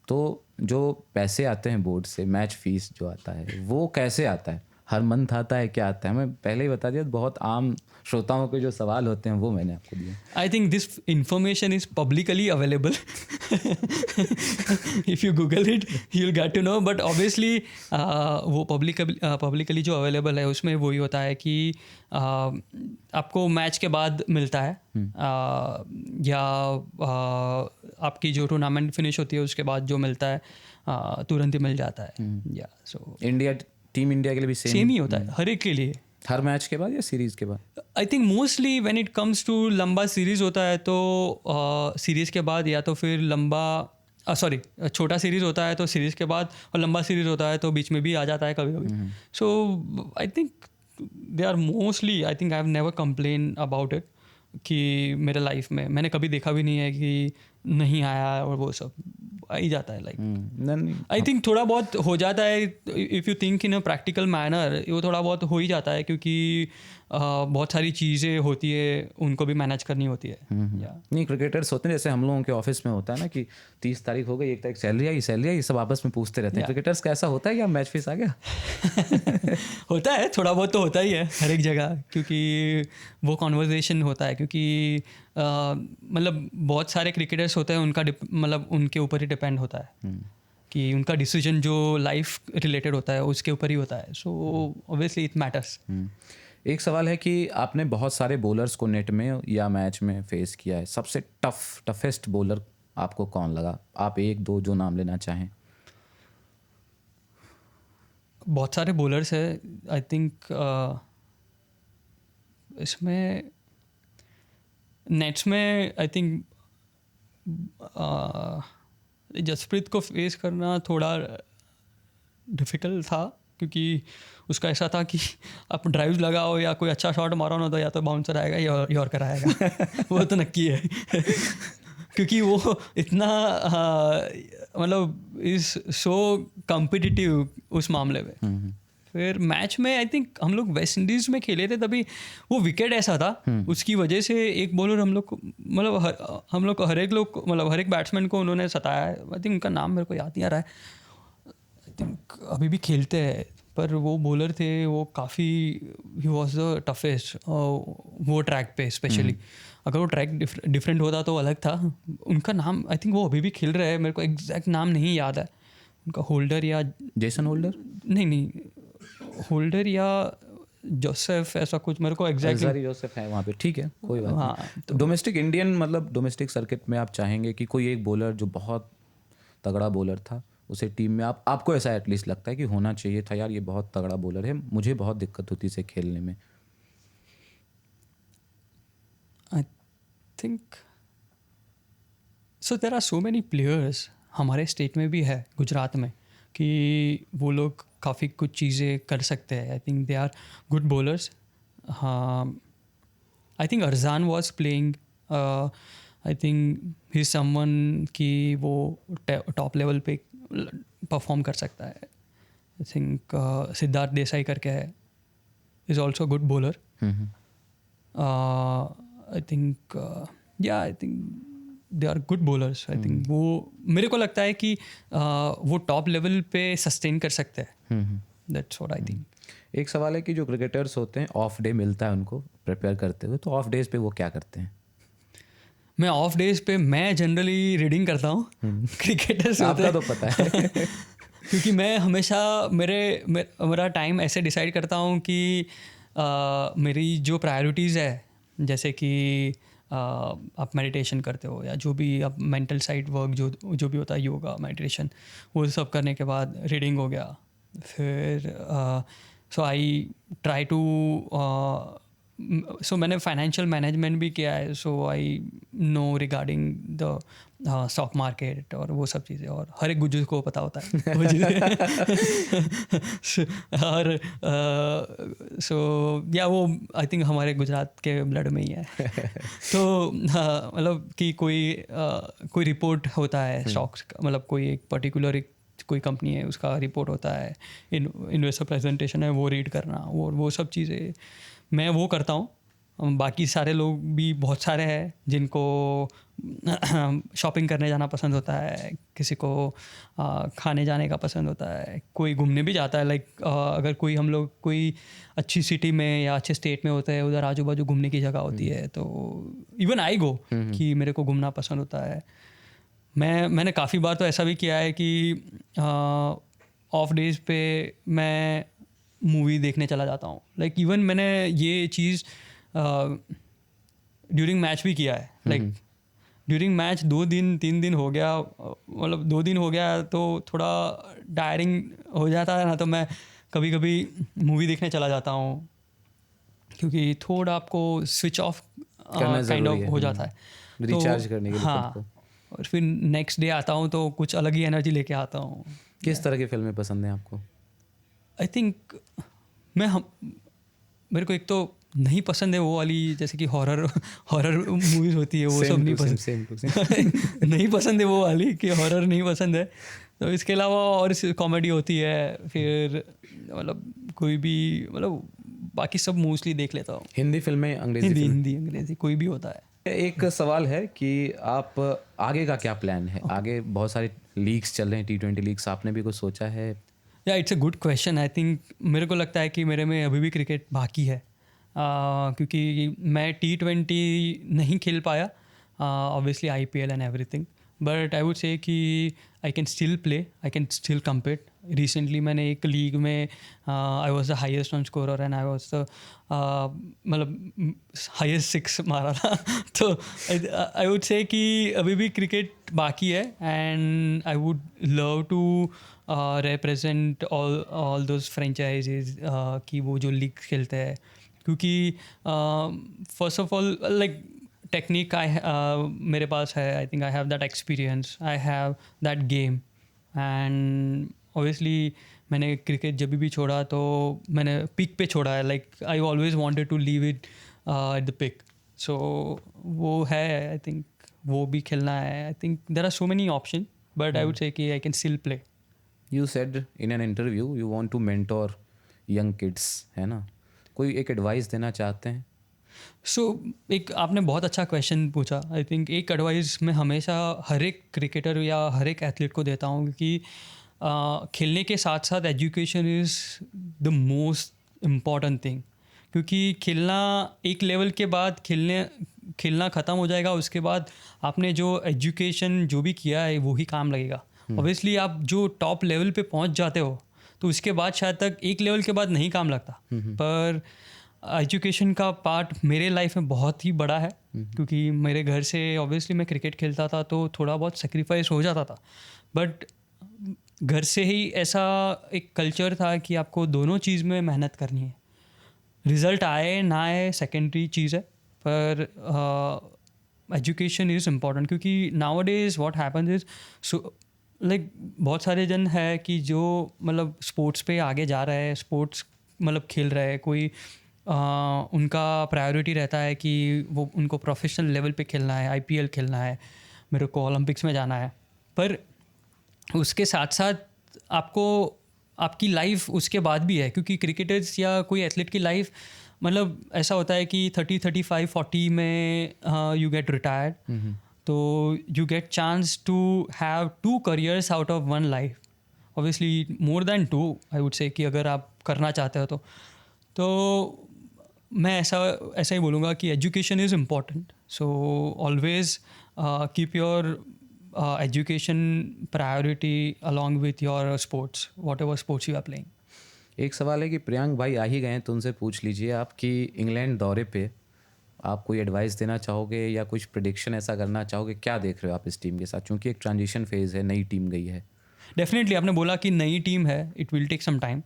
तो जो पैसे आते हैं बोर्ड से, मैच फीस जो आता है वो कैसे आता है? हर मंथ आता है, क्या आता है? मैं पहले ही बता दिया, बहुत आम श्रोताओं के जो सवाल होते हैं वो मैंने आपको दिए. I think this information is publicly available. If you Google it, you'll get to know. But obviously, वो publicly जो available है उसमें वही होता है कि आपको मैच के बाद मिलता है, या आपकी जो टूर्नामेंट फिनिश होती है उसके बाद जो मिलता है तुरंत ही मिल जाता है. या सो टीम इंडिया के लिए भी सेम ही होता है हर एक के लिए. हर मैच के बाद या सीरीज के बाद? I think mostly when it comes to लंबा सीरीज होता है तो सीरीज़ के बाद, या तो फिर छोटा सीरीज़ होता है तो सीरीज़ के बाद, और लंबा सीरीज़ होता है तो बीच में भी आ जाता है कभी कभी. So I think they are mostly, I think I have never complain about it कि मेरे लाइफ में मैंने कभी देखा भी नहीं है कि नहीं आया और वो सब आ ही जाता है. लाइक आई थिंक थोड़ा बहुत हो जाता है, if you think in a practical manner, वो थोड़ा बहुत हो ही जाता है, क्योंकि बहुत सारी चीज़ें होती है, उनको भी मैनेज करनी होती है. नहीं, क्रिकेटर्स होते हैं जैसे हम लोगों के ऑफिस में होता है ना कि 30 तारीख हो गई, 1 तारीख सैलरी आई, सब आपस में पूछते रहते हैं. क्रिकेटर्स का ऐसा होता है या मैच फीस आ गया? होता है, थोड़ा बहुत तो होता ही है हर एक जगह, क्योंकि वो कॉन्वर्जेशन होता है, क्योंकि मतलब बहुत सारे क्रिकेटर्स होते हैं, उनका मतलब उनके ऊपर ही डिपेंड होता है कि उनका डिसीजन जो लाइफ रिलेटेड होता है उसके ऊपर ही होता है. So obviously it matters. एक सवाल है कि आपने बहुत सारे बॉलर्स को नेट में या मैच में फेस किया है, सबसे टफेस्ट बॉलर आपको कौन लगा? आप 1-2 जो नाम लेना चाहें. बहुत सारे बॉलर्स हैं. आई थिंक इसमें नेट्स में आई थिंक जसप्रीत को फेस करना थोड़ा डिफ़िकल्ट था, क्योंकि उसका ऐसा था कि आप ड्राइव लगाओ या कोई अच्छा शॉट मारो ना, तो या तो बाउंसर आएगा या यॉर्कर आएगा. वो तो नक्की है. क्योंकि वो इतना मतलब इज़ सो कॉम्पिटिटिव उस मामले में. फिर मैच में आई थिंक हम लोग वेस्ट इंडीज़ में खेले थे, तभी वो विकेट ऐसा था, उसकी वजह से एक बॉलर हम लोग हर एक बैट्समैन को उन्होंने सताया है. आई थिंक उनका नाम मेरे को याद नहीं आ रहा है. आई थिंक अभी भी खेलते हैं, पर वो बॉलर थे, वो काफ़ी ही वॉज द टफेस्ट वो ट्रैक पे स्पेशली. अगर वो ट्रैक डिफरेंट होता तो अलग था. उनका नाम आई थिंक वो अभी भी खेल रहे हैं, मेरे को एग्जैक्ट नाम नहीं याद है उनका. होल्डर या जेसन होल्डर, नहीं होल्डर या जोसेफ, ऐसा कुछ मेरे को एग्जैक्टली. जोसेफ है वहाँ पे, ठीक है, कोई बात नहीं. तो डोमेस्टिक इंडियन मतलब डोमेस्टिक सर्किट में आप चाहेंगे कि कोई एक बॉलर जो बहुत तगड़ा बॉलर था, उसे टीम में आपको ऐसा एटलीस्ट लगता है कि होना चाहिए था, यार ये बहुत तगड़ा बॉलर है, मुझे बहुत दिक्कत होती है इसे खेलने में? I think so there are so many players हमारे स्टेट में भी है, गुजरात में, कि वो लोग काफ़ी कुछ चीज़ें कर सकते हैं. I think they are good bowlers. हाँ, I think Arjan was playing, I think he is someone कि वो टॉप लेवल पे परफॉर्म कर सकता है. आई थिंक सिद्धार्थ देसाई करके है, is also good bowler. I think I think they are good bowlers. I think वो मेरे को लगता है कि वो टॉप लेवल पे सस्टेन कर सकते हैं. That's what I think. एक सवाल है कि जो क्रिकेटर्स होते हैं, ऑफ डे मिलता है उनको प्रिपेयर करते हुए, तो ऑफ डेज पे वो क्या करते हैं? मैं ऑफ डेज पे मैं जनरली रीडिंग करता हूँ. क्रिकेटर्स आपका तो पता है. क्योंकि मैं हमेशा मेरा टाइम ऐसे डिसाइड करता हूँ कि मेरी जो प्रायोरिटीज़ है, जैसे कि आप मेडिटेशन करते हो या जो भी आप मेंटल साइड वर्क जो भी होता है, योगा, मेडिटेशन, वो सब करने के बाद रीडिंग हो गया. फिर सो आई ट्राई टू सो मैंने फाइनेंशियल मैनेजमेंट भी किया है, so I know regarding the stock market और वो सब चीज़ें, और हर एक गुज्जू को पता होता है वो चीज़ें। और सो या वो आई थिंक हमारे गुजरात के ब्लड में ही है। तो मतलब कि कोई रिपोर्ट होता है स्टॉक्स, मतलब कोई एक पर्टिकुलर कोई कंपनी है उसका रिपोर्ट होता है, इन्वेस्टर प्रेजेंटेशन है, वो रीड करना, वो सब चीज़ें मैं वो करता हूँ। बाकी सारे लोग भी बहुत सारे हैं जिनको शॉपिंग करने जाना पसंद होता है, किसी को खाने जाने का पसंद होता है, कोई घूमने भी जाता है। लाइक अगर कोई हम लोग कोई अच्छी सिटी में या अच्छे स्टेट में होते हैं, उधर आजू बाजू घूमने की जगह होती है, तो इवन आई गो कि मेरे को घूमना पसंद होता है। मैंने काफ़ी बार तो ऐसा भी किया है कि ऑफ डेज पे मैं मूवी देखने चला जाता हूँ। लाइक इवन मैंने ये चीज़ ड्यूरिंग मैच भी किया है। लाइक ड्यूरिंग मैच 2 दिन 3 दिन हो गया, मतलब 2 दिन हो गया तो थोड़ा टायरिंग हो जाता है ना, तो मैं कभी कभी मूवी देखने चला जाता हूँ, क्योंकि थोड़ा आपको स्विच ऑफ काइंड ऑफ हो जाता है, रिचार्ज करने के लिए हाँ। खुद को। और फिर नेक्स्ट डे आता हूँ तो कुछ अलग ही एनर्जी लेके आता हूँ। किस तरह की फिल्में पसंद हैं आपको? आई थिंक मेरे को एक तो नहीं पसंद है वो वाली, जैसे कि हॉरर मूवीज होती है, वो सब नहीं पसंद। नहीं पसंद है वो वाली कि हॉरर नहीं पसंद है। तो इसके अलावा और कॉमेडी होती है, फिर मतलब कोई भी, मतलब बाकी सब मोस्टली देख लेता हूँ। हिंदी फिल्में, अंग्रेजी हिंदी अंग्रेजी कोई भी होता है। एक सवाल है कि आप आगे का क्या प्लान है? आगे बहुत सारे लीग्स चल रहे हैं, T20 लीग्स, आपने भी कुछ सोचा है? या it's a good question. I think मेरे को लगता है कि मेरे में अभी भी क्रिकेट बाकी है, क्योंकि मैं T20 नहीं खेल पाया, obviously IPL and everything, but I would say कि I can still play, I can still compete. Recently मैंने एक लीग में I was the highest run scorer and I was the मतलब हाइस्ट 6 मारा था। तो आई वुड से कि अभी भी क्रिकेट बाकी है, and I would love to represent all those franchises कि वो जो लीग खेलते हैं, क्योंकि first of all like technique मेरे पास है, I think I have that experience, I have that game, and obviously मैंने क्रिकेट जब भी छोड़ा तो मैंने पिक पे छोड़ा है। Like I always wanted to leave it at the peak, so वो है। आई थिंक वो भी खेलना है। I think there are so many option, but I would say कि I can still play. You said in an interview you want to mentor young kids, है ना? कोई एक एडवाइस देना चाहते हैं? सो एक आपने बहुत अच्छा क्वेश्चन पूछा। आई थिंक एक एडवाइस मैं हमेशा हर एक क्रिकेटर या हर एक एथलीट को देता हूँ कि खेलने के साथ साथ education is the most important thing, क्योंकि खेलना एक लेवल के बाद खेलना ख़त्म हो जाएगा, उसके बाद आपने जो एजुकेशन जो भी किया है वो ही काम लगेगा। ऑब्वियसली आप जो टॉप लेवल पे पहुंच जाते हो तो उसके बाद शायद तक एक लेवल के बाद नहीं काम लगता, पर एजुकेशन का पार्ट मेरे लाइफ में बहुत ही बड़ा है, क्योंकि मेरे घर से ऑब्वियसली मैं क्रिकेट खेलता था तो थोड़ा बहुत सेक्रीफाइस हो जाता था, बट घर से ही ऐसा एक कल्चर था कि आपको दोनों चीज़ में मेहनत करनी है। रिज़ल्ट आए ना आए सेकेंडरी चीज़ है, पर एजुकेशन इज़ इम्पॉर्टेंट, क्योंकि now days what happens is so like बहुत सारे जन है कि जो मतलब स्पोर्ट्स पे आगे जा रहे हैं, स्पोर्ट्स मतलब खेल रहे हैं, कोई उनका प्रायोरिटी रहता है कि वो उनको प्रोफेशनल लेवल पे खेलना है, IPL खेलना है, मेरे को ओलंपिक्स में जाना है, पर उसके साथ साथ आपको आपकी लाइफ उसके बाद भी है, क्योंकि क्रिकेटर्स या कोई एथलीट की लाइफ मतलब ऐसा होता है कि 30, 35, 40 में यू गेट रिटायर्ड, तो you get chance to have 2 careers out of 1 life, obviously more than 2 I would say कि अगर आप करना चाहते हो तो मैं ऐसा ही बोलूँगा कि education is important, so always keep your education priority along with your sports, whatever sports you are playing. एक सवाल है कि प्रियांक भाई आ ही गए हैं तो उनसे पूछ लीजिए, आप कि इंग्लैंड दौरे पे आप कोई एडवाइस देना चाहोगे या कुछ प्रेडिक्शन ऐसा करना चाहोगे? क्या देख रहे हो आप इस टीम के साथ, क्योंकि एक ट्रांजिशन फेज़ है, नई टीम गई है? डेफिनेटली आपने बोला कि नई टीम है, it will take some time,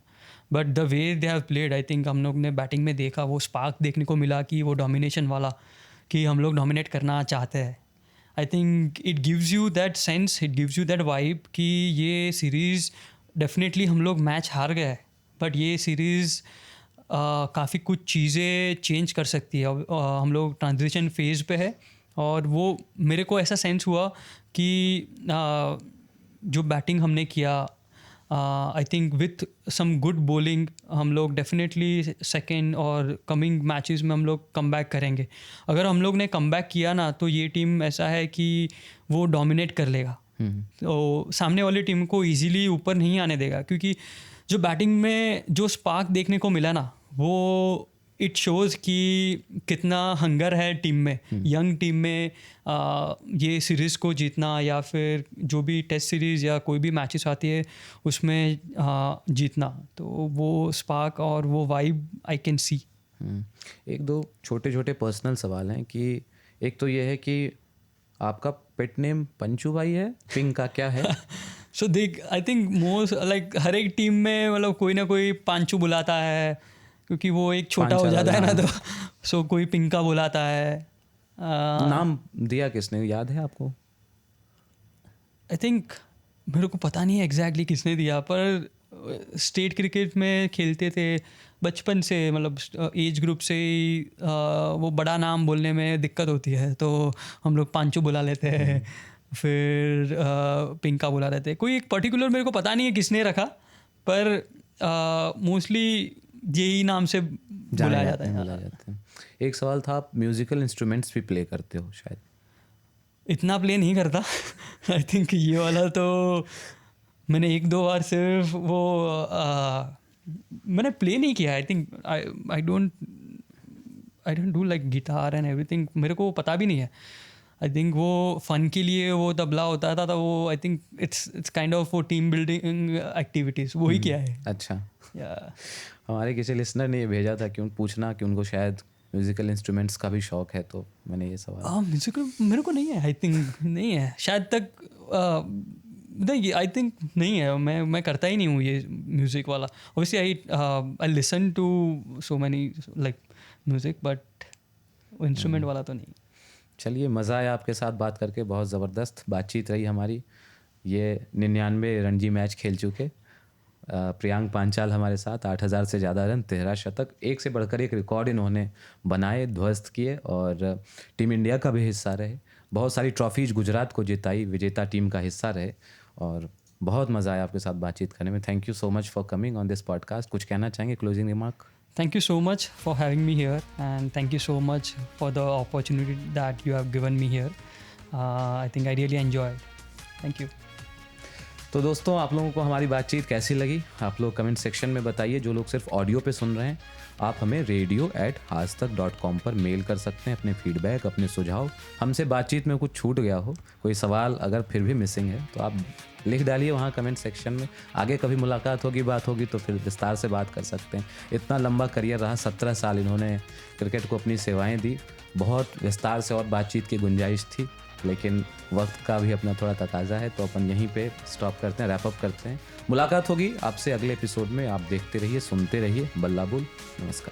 but the way they have played, I think हम लोग ने बैटिंग में देखा, वो स्पार्क देखने को मिला कि वो डोमिनेशन वाला, कि हम लोग डोमिनेट करना चाहते हैं. I think it gives you that sense, it gives you that vibe कि ये सीरीज़ डेफिनेटली हम लोग मैच हार गए, बट ये सीरीज़ काफ़ी कुछ चीज़ें चेंज कर सकती है. हम लोग ट्रांजिशन फेज़ पे है, और वो मेरे को ऐसा सेंस हुआ कि जो बैटिंग हमने किया, I think with some good bowling हम लोग डेफिनेटली सेकेंड और कमिंग मैचेस में हम लोग कम बैक करेंगे. अगर हम लोग ने कम बैक किया ना, तो ये टीम ऐसा है कि वो डोमिनेट कर लेगा. तो सामने वाली टीम को इजीली ऊपर नहीं आने देगा, क्योंकि जो बैटिंग में जो स्पार्क देखने को मिला ना, वो इट शोज़ कि कितना हंगर है टीम में, यंग टीम में ये सीरीज़ को जीतना, या फिर जो भी टेस्ट सीरीज़ या कोई भी मैचेस आती है उसमें जीतना. तो वो स्पार्क और वो वाइब आई कैन सी. एक दो छोटे छोटे पर्सनल सवाल हैं कि एक तो ये है कि आपका पेट नेम पंचू भाई है, पिंक का क्या है? सो देख, आई थिंक मोस्ट लाइक हर एक टीम में मतलब कोई ना कोई पांचू बुलाता है, क्योंकि वो एक छोटा हो जाता है ना, तो सो कोई पिंका बुलाता है. नाम दिया किसने, याद है आपको? आई थिंक मेरे को पता नहीं है एग्जैक्टली किसने दिया, पर स्टेट क्रिकेट में खेलते थे बचपन से, मतलब एज ग्रुप से ही वो बड़ा नाम बोलने में दिक्कत होती है, तो हम लोग पांचू बुला लेते हैं, फिर पिंका बुला लेते हैं. कोई एक पर्टिकुलर मेरे को पता नहीं है किसने रखा, पर मोस्टली यही नाम से बुलाया जाता है. एक सवाल था, आप म्यूजिकल इंस्ट्रूमेंट्स भी प्ले करते हो शायद? इतना प्ले नहीं करता. आई थिंक ये वाला तो मैंने एक दो बार सिर्फ वो मैंने प्ले नहीं किया. I think I don't do like guitar and everything, मेरे को पता भी नहीं है. आई थिंक वो फ़न के लिए वो तबला होता था, तो वो आई थिंक इट्स काइंड ऑफ वो टीम बिल्डिंग एक्टिविटीज़ वही किया है. अच्छा. हमारे किसी लिसनर ने ये भेजा था कि पूछना कि उनको शायद म्यूजिकल इंस्ट्रूमेंट्स का भी शौक है, तो मैंने ये सवाल. म्यूजिकल मेरे को नहीं है, आई थिंक नहीं है शायद तक. नहीं, आई थिंक नहीं है. मैं करता ही नहीं हूँ ये म्यूज़िक वाला. Obviously I listen to so many like music, but instrument वाला तो नहीं. चलिए, मज़ा आया आपके साथ बात करके, बहुत ज़बरदस्त बातचीत रही हमारी. ये 99 रणजी मैच खेल चुके प्रियांक पांचाल हमारे साथ, 8,000 से ज़्यादा रन, 13 शतक, एक से बढ़कर एक रिकॉर्ड इन्होंने बनाए, ध्वस्त किए, और टीम इंडिया का भी हिस्सा रहे. बहुत सारी ट्रॉफीज गुजरात को जिताई, विजेता टीम का हिस्सा रहे, और बहुत मज़ा आया आपके साथ बातचीत करने में. Thank you so much for coming on this podcast. कुछ कहना चाहेंगे, closing remark? Thank you so much for having me here, and thank you so much for the opportunity that you have given me here. I think I really enjoyed. Thank you. तो दोस्तों, आप लोगों को हमारी बातचीत कैसी लगी आप लोग कमेंट सेक्शन में बताइए. जो लोग सिर्फ ऑडियो पे सुन रहे हैं, आप हमें radio@aajtak.com पर मेल कर सकते हैं अपने फीडबैक, अपने सुझाव. हमसे बातचीत में कुछ छूट गया हो, कोई सवाल अगर फिर भी मिसिंग है, तो आप लिख डालिए वहाँ कमेंट सेक्शन में. आगे कभी मुलाकात होगी, बात होगी, तो फिर विस्तार से बात कर सकते हैं. इतना लंबा करियर रहा, 17 साल इन्होंने क्रिकेट को अपनी सेवाएं दी. बहुत विस्तार से और बातचीत की गुंजाइश थी, लेकिन वक्त का भी अपना थोड़ा तकाजा है, तो अपन यहीं पे स्टॉप करते हैं, रैप अप करते हैं. मुलाकात होगी आपसे अगले एपिसोड में. आप देखते रहिए, सुनते रहिए बल्ला बुल. नमस्कार.